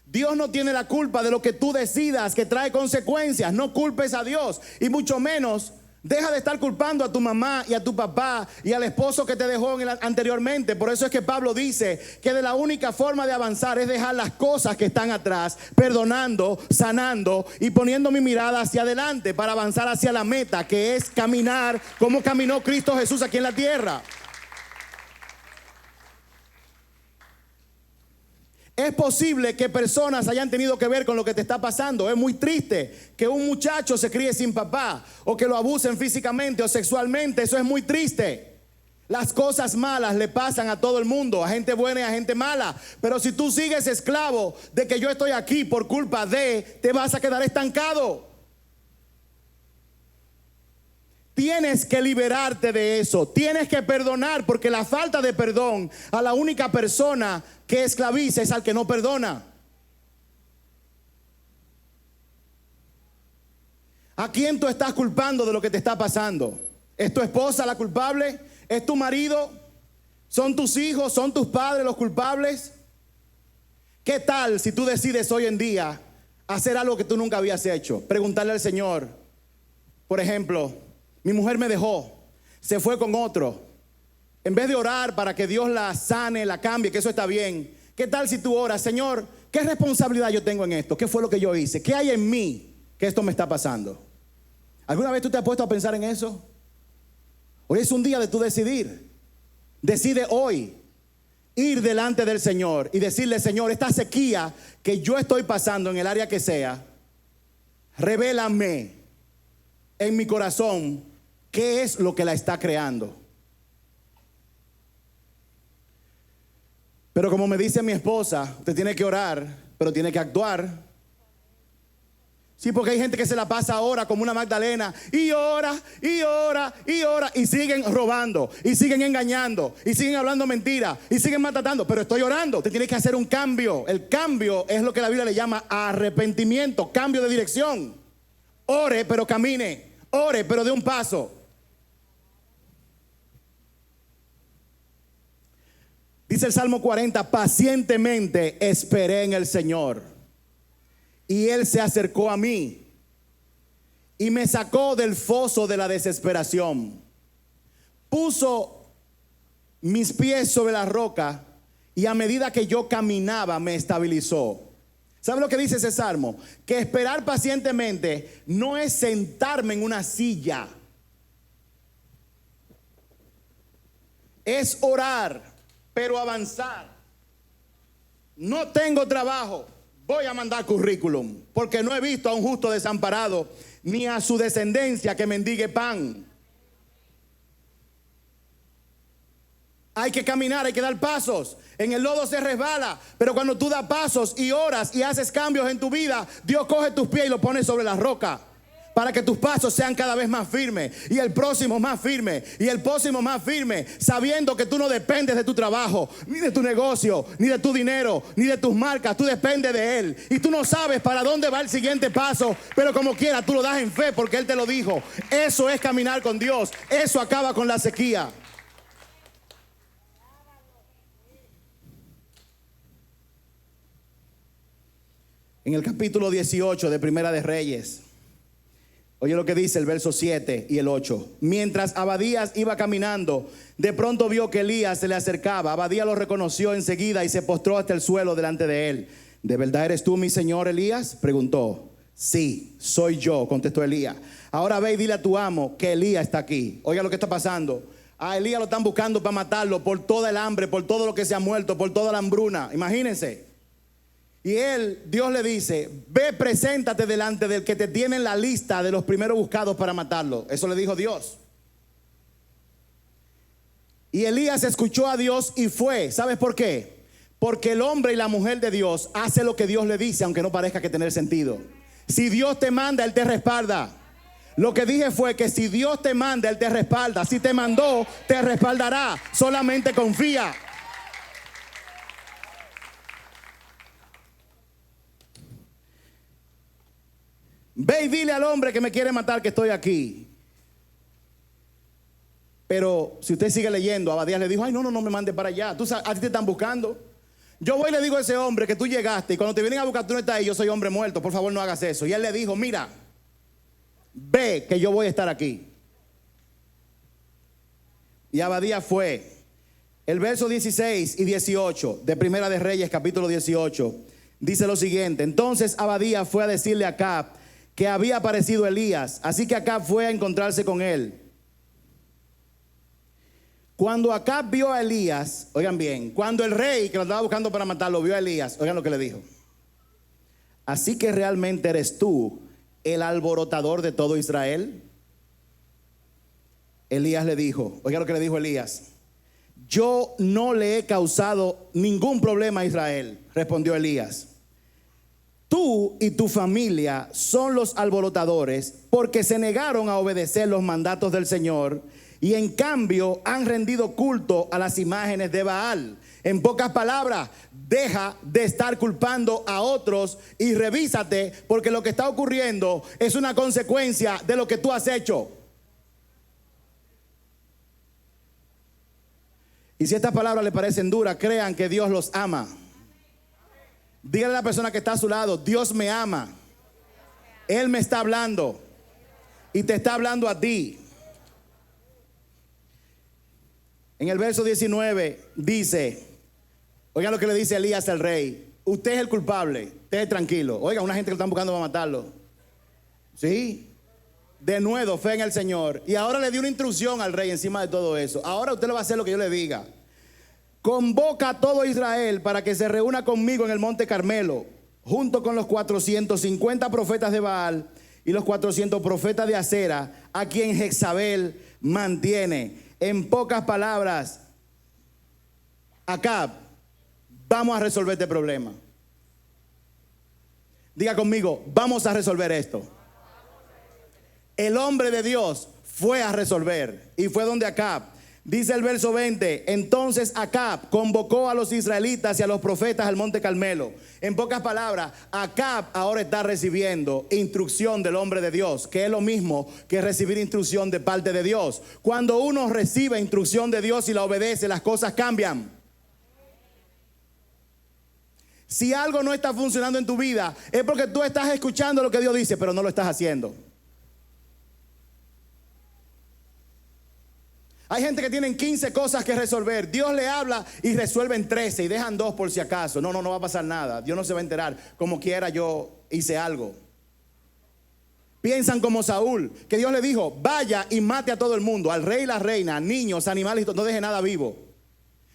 Dios no tiene la culpa de lo que tú decidas que trae consecuencias. No culpes a Dios, y mucho menos deja de estar culpando a tu mamá y a tu papá y al esposo que te dejó anteriormente. Por eso es que Pablo dice que de la única forma de avanzar es dejar las cosas que están atrás, perdonando, sanando y poniendo mi mirada hacia adelante para avanzar hacia la meta, que es caminar como caminó Cristo Jesús aquí en la tierra. Es posible que personas hayan tenido que ver con lo que te está pasando. Es muy triste que un muchacho se críe sin papá, o que lo abusen físicamente o sexualmente. Eso es muy triste. Las cosas malas le pasan a todo el mundo, a gente buena y a gente mala. Pero si tú sigues esclavo de que yo estoy aquí por culpa de, te vas a quedar estancado. Tienes que liberarte de eso. Tienes que perdonar, porque la falta de perdón a la única persona que esclaviza es al que no perdona. ¿A quién tú estás culpando de lo que te está pasando? ¿Es tu esposa la culpable? ¿Es tu marido? ¿Son tus hijos? ¿Son tus padres los culpables? ¿Qué tal si tú decides hoy en día hacer algo que tú nunca habías hecho? Preguntarle al Señor, por ejemplo: mi mujer me dejó, se fue con otro. En vez de orar para que Dios la sane, la cambie, que eso está bien, ¿qué tal si tú oras: Señor, ¿qué responsabilidad yo tengo en esto? ¿Qué fue lo que yo hice? ¿Qué hay en mí que esto me está pasando? ¿Alguna vez tú te has puesto a pensar en eso? Hoy es un día de tú decidir. Decide hoy ir delante del Señor y decirle: Señor, esta sequía que yo estoy pasando en el área que sea, revélame en mi corazón qué es lo que la está creando. Pero como me dice mi esposa, usted tiene que orar, pero tiene que actuar. Sí, porque hay gente que se la pasa ahora como una Magdalena y ora, y ora, y ora, y siguen robando, y siguen engañando, y siguen hablando mentiras, y siguen maltratando. Pero estoy orando, te tienes que hacer un cambio. El cambio es lo que la Biblia le llama arrepentimiento, cambio de dirección. Ore, pero camine, ore, pero dé un paso. Dice el Salmo 40, pacientemente esperé en el Señor. Y Él se acercó a mí y me sacó del foso de la desesperación. Puso mis pies sobre la roca y a medida que yo caminaba me estabilizó. ¿Sabe lo que dice ese salmo? Que esperar pacientemente no es sentarme en una silla. Es orar, pero avanzar. No tengo trabajo. Voy a mandar currículum, porque no he visto a un justo desamparado, ni a su descendencia que mendigue pan. Hay que caminar, hay que dar pasos. En el lodo se resbala, pero cuando tú das pasos y oras y haces cambios en tu vida, Dios coge tus pies y los pone sobre la roca, para que tus pasos sean cada vez más firmes, y el próximo más firme, y el próximo más firme, sabiendo que tú no dependes de tu trabajo, ni de tu negocio, ni de tu dinero, ni de tus marcas. Tú dependes de Él, y tú no sabes para dónde va el siguiente paso, pero como quiera tú lo das en fe porque Él te lo dijo. Eso es caminar con Dios. Eso acaba con la sequía. En el capítulo 18 de Primera de Reyes, oye lo que dice el verso 7 y el 8. Mientras Abadías iba caminando, de pronto vio que Elías se le acercaba. Abadías lo reconoció enseguida y se postró hasta el suelo delante de él. ¿De verdad eres tú, mi señor Elías?, preguntó. Sí, soy yo, contestó Elías. Ahora ve y dile a tu amo que Elías está aquí. Oiga lo que está pasando. A Elías lo están buscando para matarlo por toda el hambre, por todo lo que se ha muerto, por toda la hambruna. Imagínense. Y Dios le dice, ve, preséntate delante del que te tiene en la lista de los primeros buscados para matarlo. Eso le dijo Dios. Y Elías escuchó a Dios y fue. ¿Sabes por qué? Porque el hombre y la mujer de Dios hace lo que Dios le dice, aunque no parezca que tener sentido. Si Dios te manda, Él te respalda. Lo que dije fue que si Dios te manda, Él te respalda. Si te mandó, te respaldará. Solamente confía. Ve y dile al hombre que me quiere matar que estoy aquí. Pero si usted sigue leyendo, Abadías le dijo, ay, no me mandes para allá. A ti te están buscando. Yo voy y le digo a ese hombre que tú llegaste y cuando te vienen a buscar tú no estás ahí, yo soy hombre muerto, por favor no hagas eso. Y él le dijo, mira, ve que yo voy a estar aquí. Y Abadías fue. El verso 16 y 18 de Primera de Reyes, capítulo 18, dice lo siguiente. Entonces Abadías fue a decirle a Acab que había aparecido Elías. Así que Acab fue a encontrarse con él. Cuando Acab vio a Elías, oigan bien, cuando el rey que lo estaba buscando para matarlo vio a Elías, oigan lo que le dijo. Así que realmente eres tú el alborotador de todo Israel. Elías le dijo, oigan lo que le dijo Elías. Yo no le he causado ningún problema a Israel, respondió Elías. Tú y tu familia son los alborotadores porque se negaron a obedecer los mandatos del Señor y en cambio han rendido culto a las imágenes de Baal. En pocas palabras, deja de estar culpando a otros y revísate, porque lo que está ocurriendo es una consecuencia de lo que tú has hecho. Y si estas palabras le parecen duras, crean que Dios los ama. Dígale a la persona que está a su lado, Dios me ama. Él me está hablando y te está hablando a ti. En el verso 19 dice, oigan lo que le dice Elías al rey. Usted es el culpable, esté tranquilo. Oiga, una gente que lo están buscando para matarlo. Sí, de nuevo, fe en el Señor. Y ahora le dio una instrucción al rey encima de todo eso. Ahora usted le va a hacer lo que yo le diga. Convoca a todo Israel para que se reúna conmigo en el monte Carmelo, junto con los 450 profetas de Baal y los 400 profetas de Acera, a quien Jezabel mantiene. En pocas palabras, Acab, vamos a resolver este problema. Diga conmigo, vamos a resolver esto. El hombre de Dios fue a resolver y fue donde Acab. Dice el verso 20, entonces Acab convocó a los israelitas y a los profetas al monte Carmelo. En pocas palabras, Acab ahora está recibiendo instrucción del hombre de Dios, que es lo mismo que recibir instrucción de parte de Dios. Cuando uno recibe instrucción de Dios y la obedece, las cosas cambian. Si algo no está funcionando en tu vida, es porque tú estás escuchando lo que Dios dice, pero no lo estás haciendo. Hay gente que tienen 15 cosas que resolver. Dios le habla y resuelven 13 y dejan 2 por si acaso. No va a pasar nada. Dios no se va a enterar. Como quiera yo hice algo. Piensan como Saúl, que Dios le dijo, vaya y mate a todo el mundo, al rey y la reina, niños, animales, no deje nada vivo.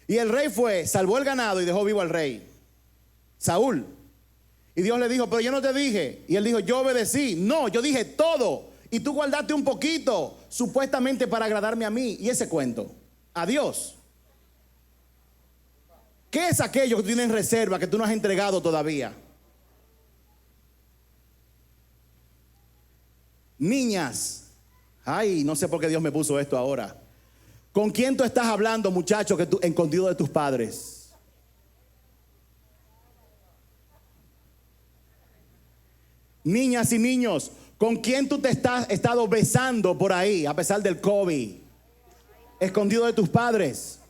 Y el rey fue, salvó el ganado y dejó vivo al rey. Saúl. Y Dios le dijo, pero yo no te dije. Y él dijo, yo obedecí. No, yo dije todo. Y tú guardaste un poquito, supuestamente para agradarme a mí. Y ese cuento, a Dios. ¿Qué es aquello que tú tienes en reserva que tú no has entregado todavía? Niñas, ay, no sé por qué Dios me puso esto ahora. ¿Con quién tú estás hablando, muchacho, que tú escondido de tus padres? Niñas y niños, ¿con quién tú te has estado besando por ahí a pesar del COVID? Escondido de tus padres.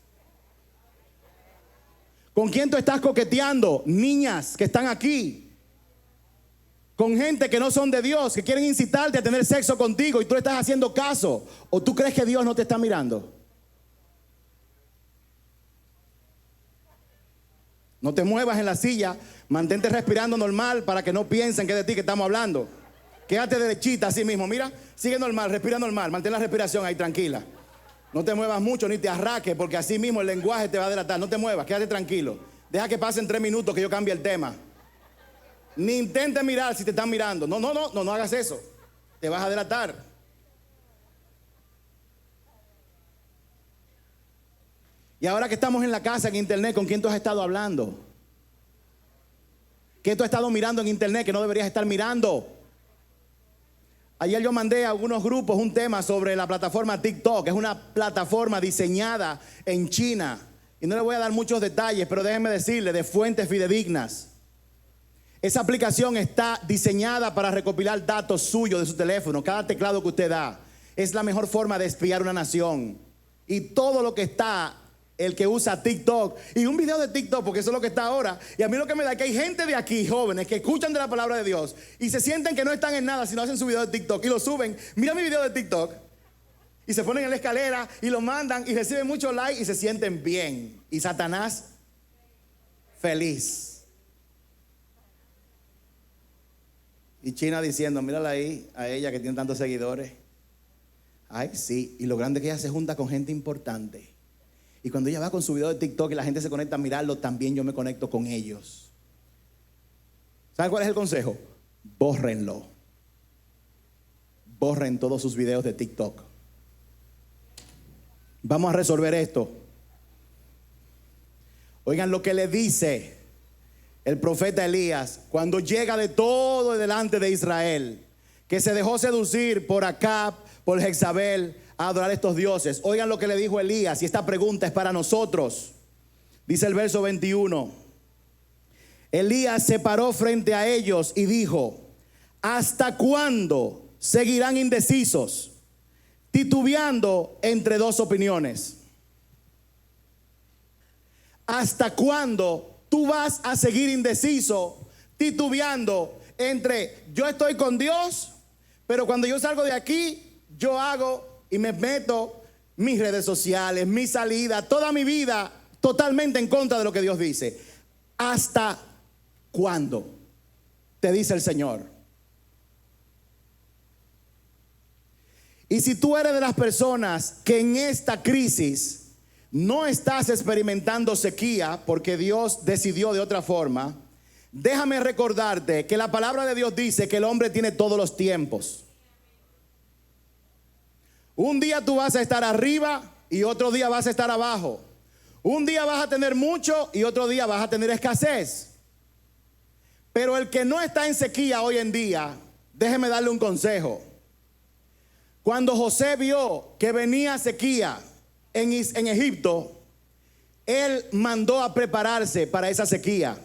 ¿Con quién tú estás coqueteando? Niñas que están aquí. Con gente que no son de Dios, que quieren incitarte a tener sexo contigo y tú le estás haciendo caso. ¿O tú crees que Dios no te está mirando? No te muevas en la silla, mantente respirando normal para que no piensen que es de ti que estamos hablando. Quédate derechita así mismo, mira, sigue normal, respira normal, mantén la respiración ahí tranquila. No te muevas mucho ni te arraques porque así mismo el lenguaje te va a delatar. No te muevas, quédate tranquilo. Deja que pasen 3 minutos que yo cambie el tema. Ni intentes mirar si te están mirando. No hagas eso. Te vas a delatar. Y ahora que estamos en la casa, en internet, ¿con quién tú has estado hablando? ¿Qué tú has estado mirando en internet que no deberías estar mirando? Ayer yo mandé a algunos grupos un tema sobre la plataforma TikTok. Es una plataforma diseñada en China. Y no le voy a dar muchos detalles, pero déjenme decirle, de fuentes fidedignas. Esa aplicación está diseñada para recopilar datos suyos de su teléfono. Cada teclado que usted da es la mejor forma de espiar una nación. Y todo lo que está, el que usa TikTok, y un video de TikTok, porque eso es lo que está ahora. Y a mí lo que me da es que hay gente de aquí, jóvenes, que escuchan de la palabra de Dios y se sienten que no están en nada si no hacen su video de TikTok y lo suben. Mira mi video de TikTok. Y se ponen en la escalera y lo mandan y reciben muchos likes y se sienten bien. Y Satanás feliz. Y China diciendo, mírala ahí, a ella que tiene tantos seguidores. Ay, sí, y lo grande es que ella se junta con gente importante. Y cuando ella va con su video de TikTok y la gente se conecta a mirarlo, también yo me conecto con ellos. ¿Saben cuál es el consejo? Bórrenlo. Borren todos sus videos de TikTok. Vamos a resolver esto. Oigan lo que le dice el profeta Elías cuando llega de todo delante de Israel, que se dejó seducir por Acab, por Jezabel, a adorar a estos dioses. Oigan lo que le dijo Elías, y esta pregunta es para nosotros. Dice el verso 21. Elías se paró frente a ellos y dijo: ¿hasta cuándo seguirán indecisos, titubeando entre 2 opiniones? ¿Hasta cuándo tú vas a seguir indeciso, titubeando entre yo estoy con Dios, pero cuando yo salgo de aquí, yo hago y me meto mis redes sociales, mi salida, toda mi vida totalmente en contra de lo que Dios dice? ¿Hasta cuándo? Te dice el Señor. Y si tú eres de las personas que en esta crisis no estás experimentando sequía porque Dios decidió de otra forma, déjame recordarte que la palabra de Dios dice que el hombre tiene todos los tiempos. Un día tú vas a estar arriba y otro día vas a estar abajo. Un día vas a tener mucho y otro día vas a tener escasez. Pero el que no está en sequía hoy en día, déjeme darle un consejo. Cuando José vio que venía sequía en Egipto, él mandó a prepararse para esa sequía.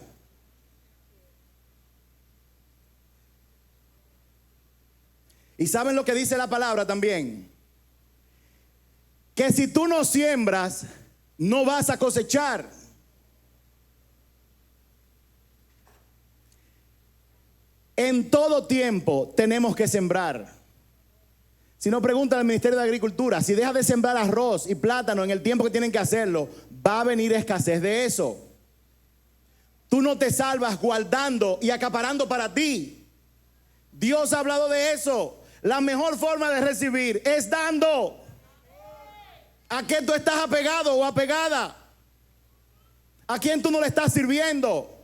Y ¿saben lo que dice la palabra también? Que si tú no siembras, no vas a cosechar. En todo tiempo tenemos que sembrar. Si no, preguntan al Ministerio de Agricultura, si deja de sembrar arroz y plátano en el tiempo que tienen que hacerlo, va a venir escasez de eso. Tú no te salvas guardando y acaparando para ti. Dios ha hablado de eso. La mejor forma de recibir es dando. ¿A qué tú estás apegado o apegada? ¿A quién tú no le estás sirviendo?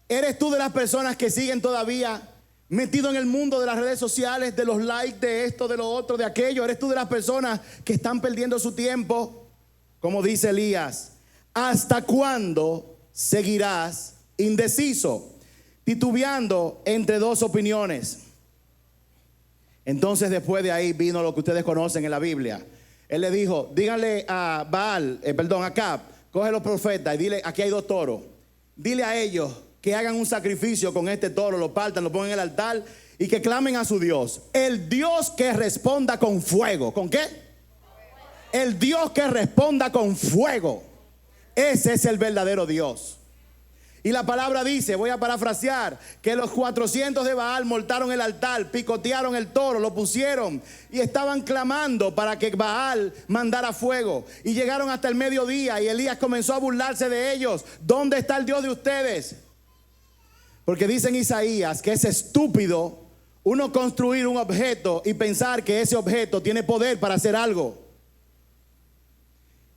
¿Eres tú de las personas que siguen todavía metido en el mundo de las redes sociales, de los likes, de esto, de lo otro, de aquello? ¿Eres tú de las personas que están perdiendo su tiempo? Como dice Elías, ¿hasta cuándo seguirás indeciso, titubeando entre dos opiniones? Entonces después de ahí vino lo que ustedes conocen en la Biblia. Él le dijo, díganle a Acab, coge los profetas y dile, aquí hay 2 toros. Dile a ellos que hagan un sacrificio con este toro, lo partan, lo pongan en el altar y que clamen a su Dios. El Dios que responda con fuego. ¿Con qué? El Dios que responda con fuego. Ese es el verdadero Dios. Y la palabra dice, voy a parafrasear, que los 400 de Baal montaron el altar, picotearon el toro, lo pusieron y estaban clamando para que Baal mandara fuego. Y llegaron hasta el mediodía y Elías comenzó a burlarse de ellos. ¿Dónde está el Dios de ustedes? Porque dice en Isaías que es estúpido uno construir un objeto y pensar que ese objeto tiene poder para hacer algo.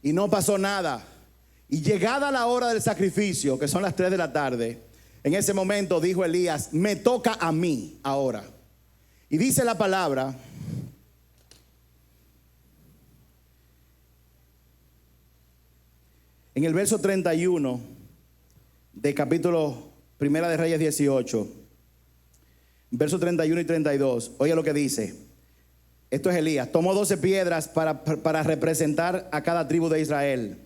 Y no pasó nada. Y llegada la hora del sacrificio, que son las 3 de la tarde, en ese momento dijo Elías, me toca a mí ahora. Y dice la palabra, en el verso 31 de capítulo 1 de Reyes 18, versos 31 y 32, oye lo que dice. Esto es Elías. Tomó 12 piedras para representar a cada tribu de Israel.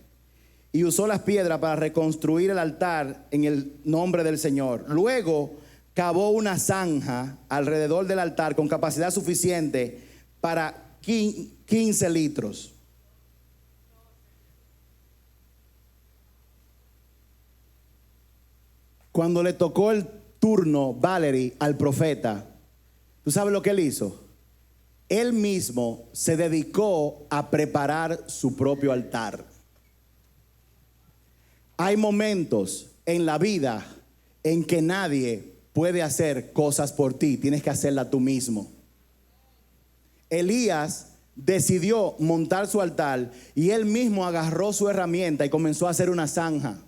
Y usó las piedras para reconstruir el altar en el nombre del Señor. Luego cavó una zanja alrededor del altar con capacidad suficiente para 15 litros. Cuando le tocó el turno, Valerie, al profeta, ¿tú sabes lo que él hizo? Él mismo se dedicó a preparar su propio altar. Hay momentos en la vida en que nadie puede hacer cosas por ti, tienes que hacerla tú mismo. Elías decidió montar su altar y él mismo agarró su herramienta y comenzó a hacer una zanja.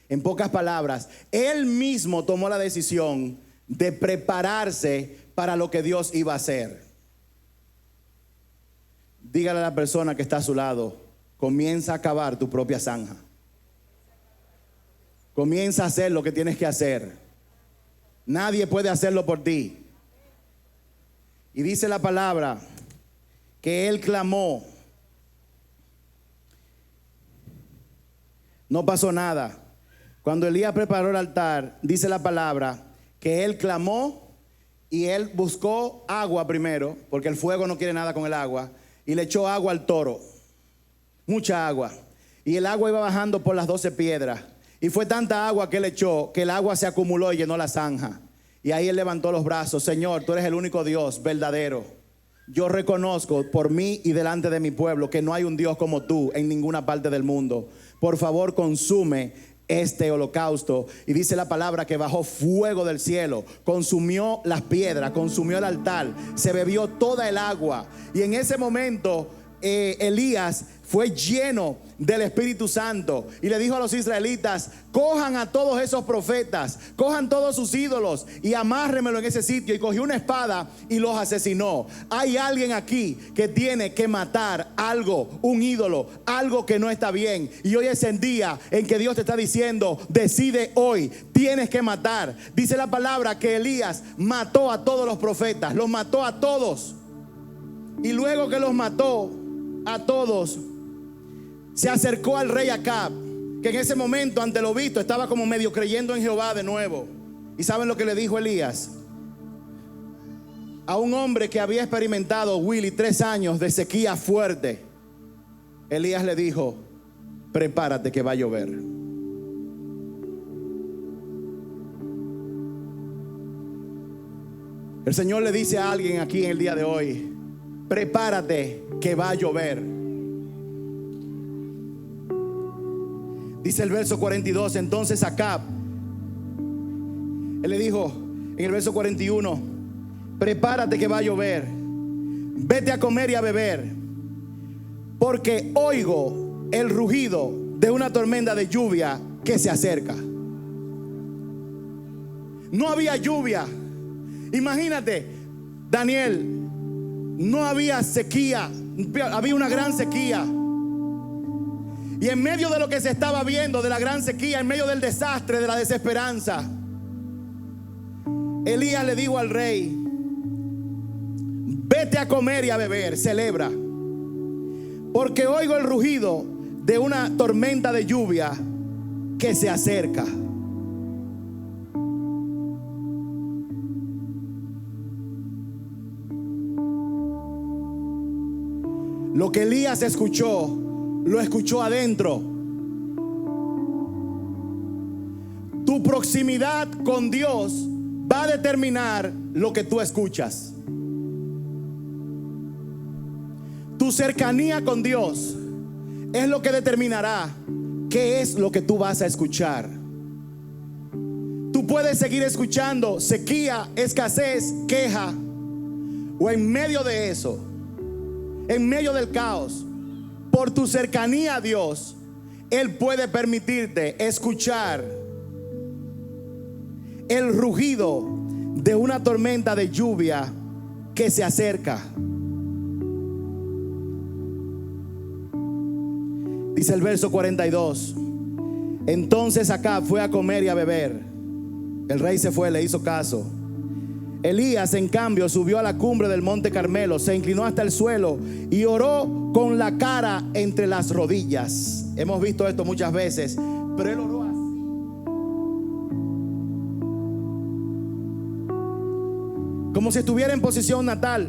En pocas palabras, él mismo tomó la decisión de prepararse para lo que Dios iba a hacer. Dígale a la persona que está a su lado, comienza a cavar tu propia zanja. Comienza a hacer lo que tienes que hacer. Nadie puede hacerlo por ti. Y dice la palabra que él clamó. No pasó nada. Cuando Elías preparó el altar, dice la palabra que él clamó y él buscó agua primero, porque el fuego no quiere nada con el agua, y le echó agua al toro. Mucha agua. Y el agua iba bajando por las 12 piedras. Y fue tanta agua que él echó que el agua se acumuló y llenó la zanja. Y ahí él levantó los brazos. Señor, tú eres el único Dios verdadero. Yo reconozco por mí y delante de mi pueblo que no hay un Dios como tú en ninguna parte del mundo. Por favor, consume este holocausto. Y dice la palabra que bajó fuego del cielo, consumió las piedras, consumió el altar, se bebió toda el agua. Y en ese momento Elías fue lleno del Espíritu Santo y le dijo a los israelitas: cojan a todos esos profetas, cojan todos sus ídolos y amárrenmelo en ese sitio. Y cogió una espada y los asesinó. Hay alguien aquí que tiene que matar algo, un ídolo, algo que no está bien. Y hoy es el día en que Dios te está diciendo: decide hoy, tienes que matar. Dice la palabra que Elías mató a todos los profetas, los mató a todos. Y luego que los mató a todos, se acercó al rey Acab, que en ese momento, ante lo visto, estaba como medio creyendo en Jehová de nuevo. ¿Y saben lo que le dijo Elías? A un hombre que había experimentado, Willy, 3 años de sequía fuerte, Elías le dijo: prepárate que va a llover. El Señor le dice a alguien aquí en el día de hoy: prepárate que va a llover. Dice el verso 42, entonces Acab, él le dijo en el verso 41: prepárate que va a llover, vete a comer y a beber, porque oigo el rugido de una tormenta de lluvia que se acerca. No había lluvia. Imagínate, Daniel, no había sequía, había una gran sequía. Y en medio de lo que se estaba viendo, de la gran sequía, en medio del desastre, de la desesperanza, Elías le dijo al rey: vete a comer y a beber, celebra, porque oigo el rugido de una tormenta de lluvia que se acerca. Lo que Elías escuchó, lo escuchó adentro. Tu proximidad con Dios va a determinar lo que tú escuchas. Tu cercanía con Dios es lo que determinará qué es lo que tú vas a escuchar. Tú puedes seguir escuchando sequía, escasez, queja, o en medio de eso, en medio del caos, por tu cercanía a Dios, Él puede permitirte escuchar el rugido de una tormenta de lluvia que se acerca. Dice el verso 42: entonces Acab fue a comer y a beber. El rey se fue, le hizo caso. Elías, en cambio, subió a la cumbre del monte Carmelo, se inclinó hasta el suelo y oró con la cara entre las rodillas. Hemos visto esto muchas veces, pero él oró así, como si estuviera en posición natal.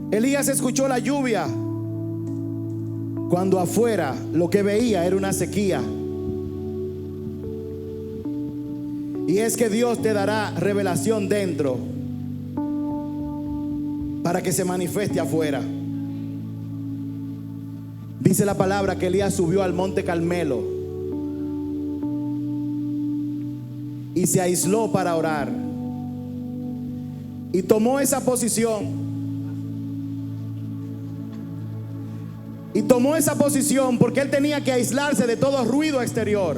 Elías escuchó la lluvia cuando afuera lo que veía era una sequía. Y es que Dios te dará revelación dentro para que se manifieste afuera. Dice la palabra que Elías subió al monte Carmelo y se aisló para orar. Y tomó esa posición. Y tomó esa posición porque él tenía que aislarse de todo ruido exterior.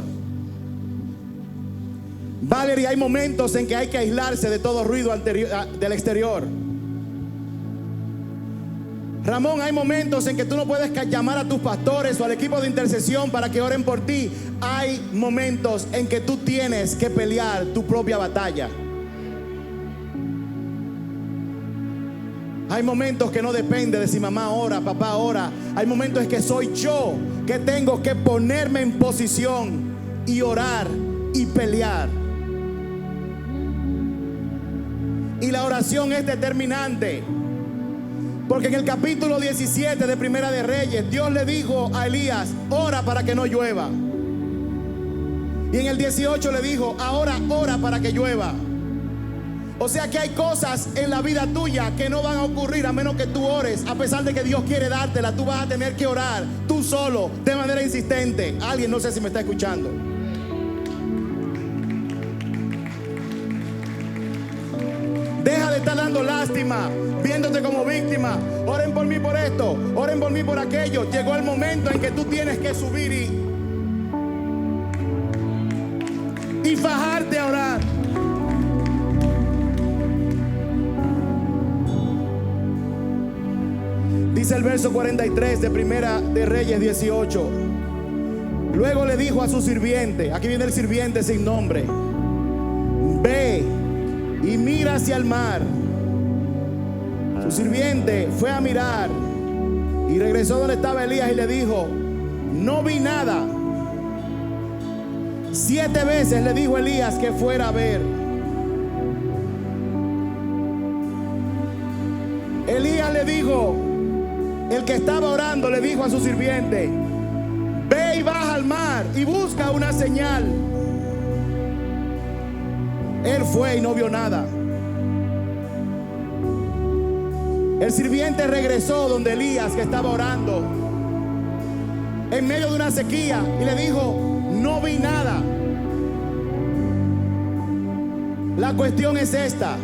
Valerie, hay momentos en que hay que aislarse de todo ruido del exterior. Ramón, hay momentos en que tú no puedes llamar a tus pastores o al equipo de intercesión para que oren por ti. Hay momentos en que tú tienes que pelear tu propia batalla. Hay momentos que no depende de si mamá ora, papá ora. Hay momentos en que soy yo que tengo que ponerme en posición y orar y pelear. Y la oración es determinante, porque en el capítulo 17 de Primera de Reyes, Dios le dijo a Elías: ora para que no llueva. Y en el 18 le dijo: ahora ora para que llueva. O sea que hay cosas en la vida tuya que no van a ocurrir a menos que tú ores. A pesar de que Dios quiere dártela, tú vas a tener que orar tú solo, de manera insistente. Alguien, no sé si me está escuchando. Deja de está dando lástima, viéndote como víctima. Oren por mí por esto, oren por mí por aquello. Llegó el momento en que tú tienes que subir y fajarte a orar. Dice el verso 43 de Primera de Reyes 18. Luego le dijo a su sirviente, aquí viene el sirviente sin nombre: ve y mira hacia el mar. Su sirviente fue a mirar y regresó donde estaba Elías y le dijo: no vi nada. 7 veces le dijo Elías que fuera a ver. Elías le dijo, el que estaba orando le dijo a su sirviente: ve y baja al mar y busca una señal. Él fue y no vio nada. El sirviente regresó donde Elías, que estaba orando en medio de una sequía, y le dijo: no vi nada. La cuestión es esta.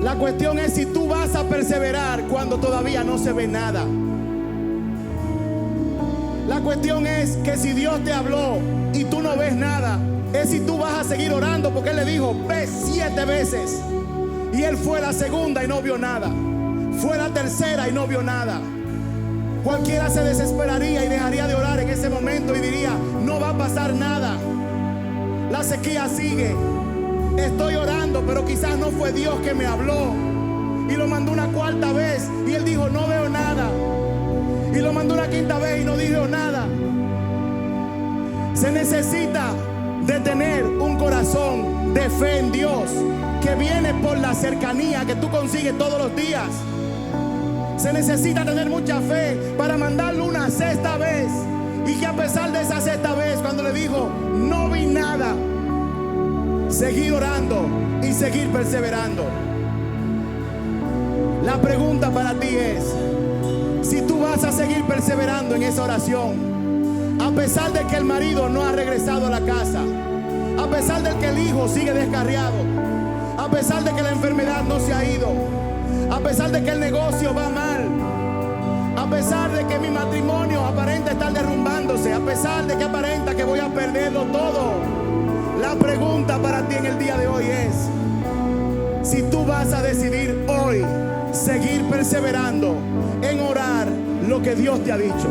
La cuestión es si tú vas a perseverar cuando todavía no se ve nada. La cuestión es que si Dios te habló y tú no ves nada, es si tú vas a seguir orando, porque Él le dijo: ve 7 veces. Y él fue la segunda y no vio nada. Fue la tercera y no vio nada. Cualquiera se desesperaría y dejaría de orar en ese momento y diría: no va a pasar nada. La sequía sigue. Estoy orando, pero quizás no fue Dios que me habló. Y lo mandó una 4ª vez y él dijo: no veo nada. Y lo mandó una 5ª vez y no dijo nada. Se necesita de tener un corazón de fe en Dios, que viene por la cercanía que tú consigues todos los días. Se necesita tener mucha fe para mandarlo una 6ª vez, y que a pesar de esa 6ª vez, cuando le dijo: no vi nada, seguir orando y seguir perseverando. La pregunta para ti es: si tú vas a seguir perseverando en esa oración, a pesar de que el marido no ha regresado a la casa, a pesar de que el hijo sigue descarriado, a pesar de que la enfermedad no se ha ido, a pesar de que el negocio va mal, a pesar de que mi matrimonio aparenta estar derrumbándose, a pesar de que aparenta que voy a perderlo todo. La pregunta para ti en el día de hoy es: si tú vas a decidir hoy seguir perseverando en orar lo que Dios te ha dicho.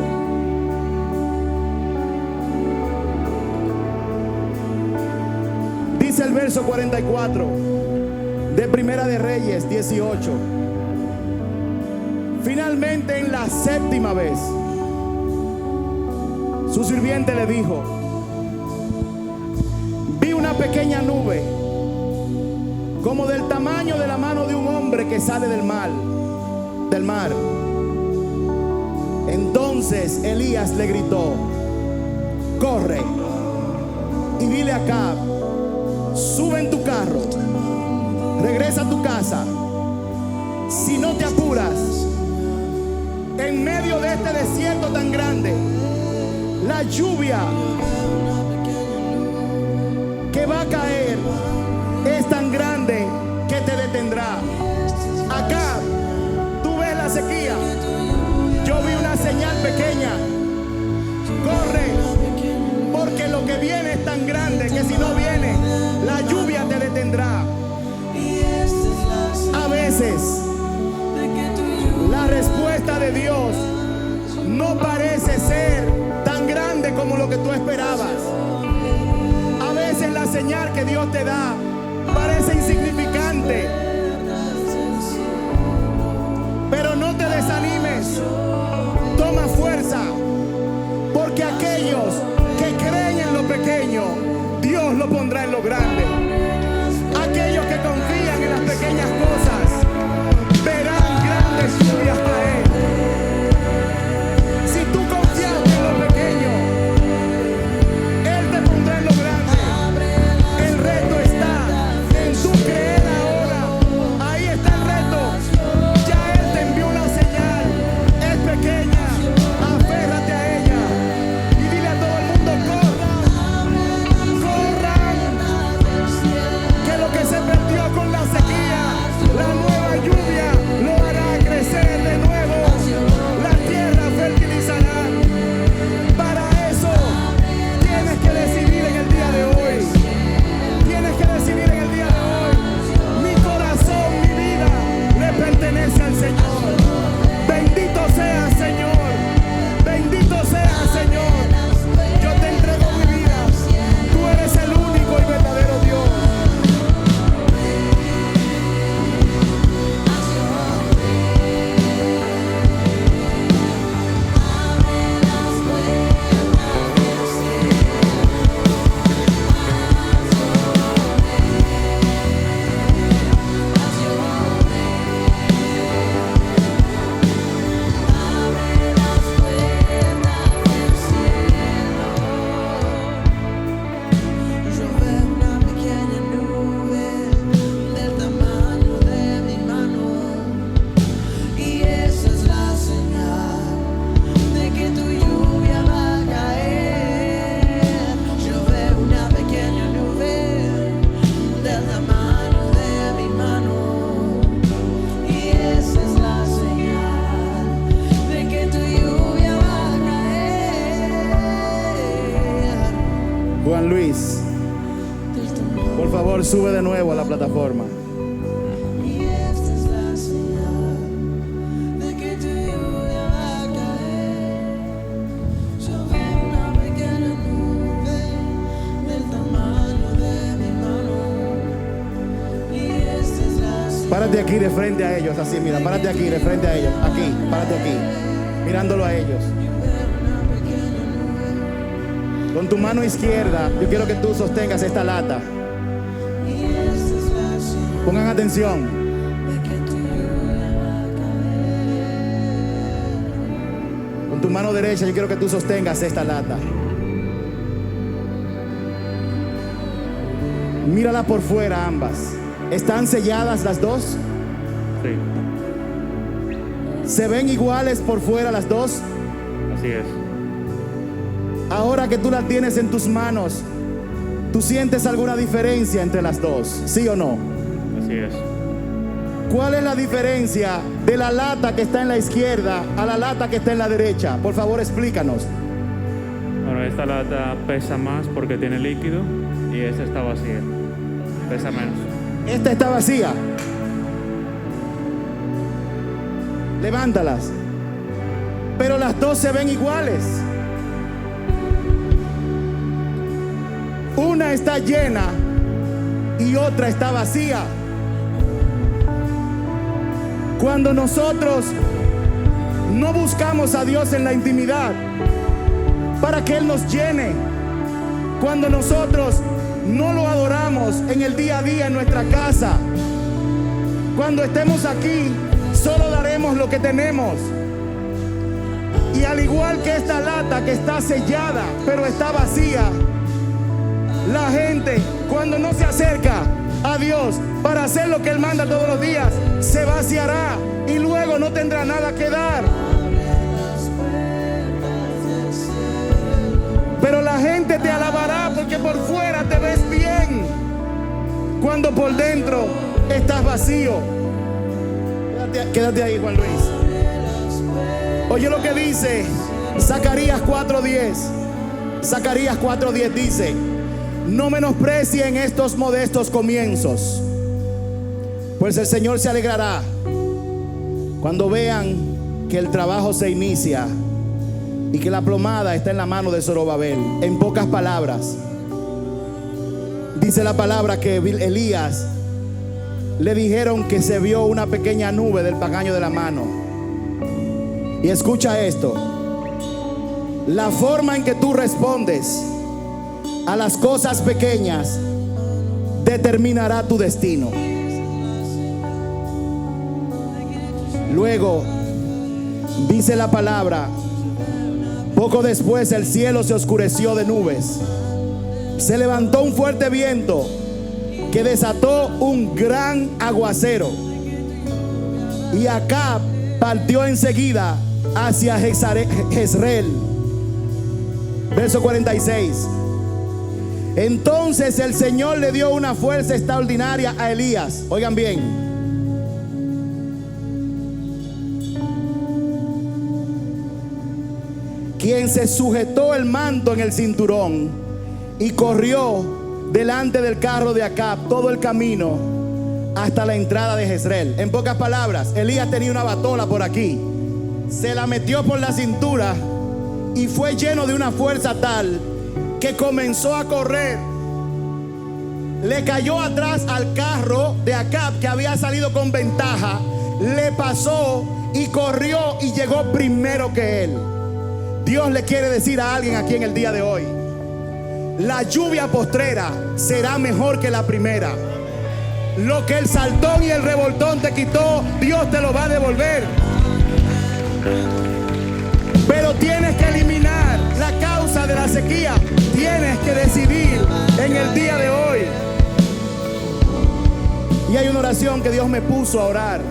Dice el verso 44 de Primera de Reyes 18. Finalmente, en la 7ª vez, su sirviente le dijo: vi una pequeña nube como del tamaño de la mano de un hombre que sale del mar. Entonces Elías le gritó: corre y dile a Acab: sube en tu carro, regresa a tu casa. Si no te apuras, en medio de este desierto tan grande, la lluvia que va a caer es tan grande que te detendrá. Acá tú ves la sequía, yo vi una señal pequeña. Corre, porque lo que viene es tan grande que si no viene, la lluvia te detendrá. A veces la respuesta de Dios no parece ser tan grande como lo que tú esperabas. A veces la señal que Dios te da parece insignificante, pero no te desanimes. Toma fuerza, porque aquellos que creen en lo pequeño, Dios lo pondrá en lo grande. Aquellos que confían en las pequeñas cosas verán grandes lluvias caer. Si tú confiaste en lo pequeño, Él te pondrá en lo grande. El reto está en tu creer ahora. Ahí está el reto. Ya Él te envió una señal. Es pequeña, aférrate a ella y dile a todo el mundo: corran, corran, Por favor, sube de nuevo a la plataforma. Y esta es la señal de que tu lluvia va a caer sobre una pequeña nube del tamaño de mi mano. Y esta es la señal. Párate aquí de frente a ellos, así, mira, párate aquí de frente a ellos. Aquí, párate aquí, mirándolo a ellos. Con tu mano izquierda, yo quiero que tú sostengas esta lata. Pongan atención. Con tu mano derecha, yo quiero que tú sostengas esta lata. Mírala por fuera ambas. ¿Están selladas las dos? Sí, ¿Se ven iguales por fuera las dos? así es. Ahora que tú las tienes en tus manos, ¿tú sientes alguna diferencia entre las dos? ¿Sí o no? Así es. ¿Cuál es la diferencia de la lata que está en la izquierda a la lata que está en la derecha? Por favor, explícanos. Bueno, esta lata pesa más porque tiene líquido y esta está vacía. Pesa menos. Esta está vacía. Levántalas. Pero las dos se ven iguales. Una está llena y otra está vacía. Cuando nosotros no buscamos a Dios en la intimidad para que Él nos llene, cuando nosotros no lo adoramos en el día a día en nuestra casa, cuando estemos aquí, solo daremos lo que tenemos. Y al igual que esta lata que está sellada, pero está vacía, la gente, cuando no se acerca a Dios para hacer lo que Él manda todos los días, se vaciará y luego no tendrá nada que dar. Pero la gente te alabará porque por fuera te ves bien, cuando por dentro estás vacío. Quédate ahí, Juan Luis. Oye lo que dice Zacarías 4:10. Zacarías 4:10 dice: no menosprecien estos modestos comienzos, pues el Señor se alegrará cuando vean que el trabajo se inicia y que la plomada está en la mano de Zorobabel. En pocas palabras, dice la palabra que Elías le dijeron que se vio una pequeña nube del tamaño de la mano. Y escucha esto: la forma en que tú respondes a las cosas pequeñas determinará tu destino. Luego dice la palabra: poco después el cielo se oscureció de nubes, se levantó un fuerte viento que desató un gran aguacero, y Acab partió enseguida hacia Jezreel. Verso 46. Entonces el Señor le dio una fuerza extraordinaria a Elías. Oigan bien. Quien se sujetó el manto en el cinturón y corrió delante del carro de Acab todo el camino hasta la entrada de Jezreel. En pocas palabras, Elías tenía una batola por aquí, se la metió por la cintura y fue lleno de una fuerza tal que comenzó a correr. Le cayó atrás al carro de Acab, que había salido con ventaja, le pasó y corrió y llegó primero que él. Dios le quiere decir a alguien aquí en el día de hoy: la lluvia postrera será mejor que la primera. Lo que el saltón y el revoltón te quitó, Dios te lo va a devolver. Pero tienes que eliminar la causa de la sequía. Tienes que decidir en el día de hoy. Y hay una oración que Dios me puso a orar.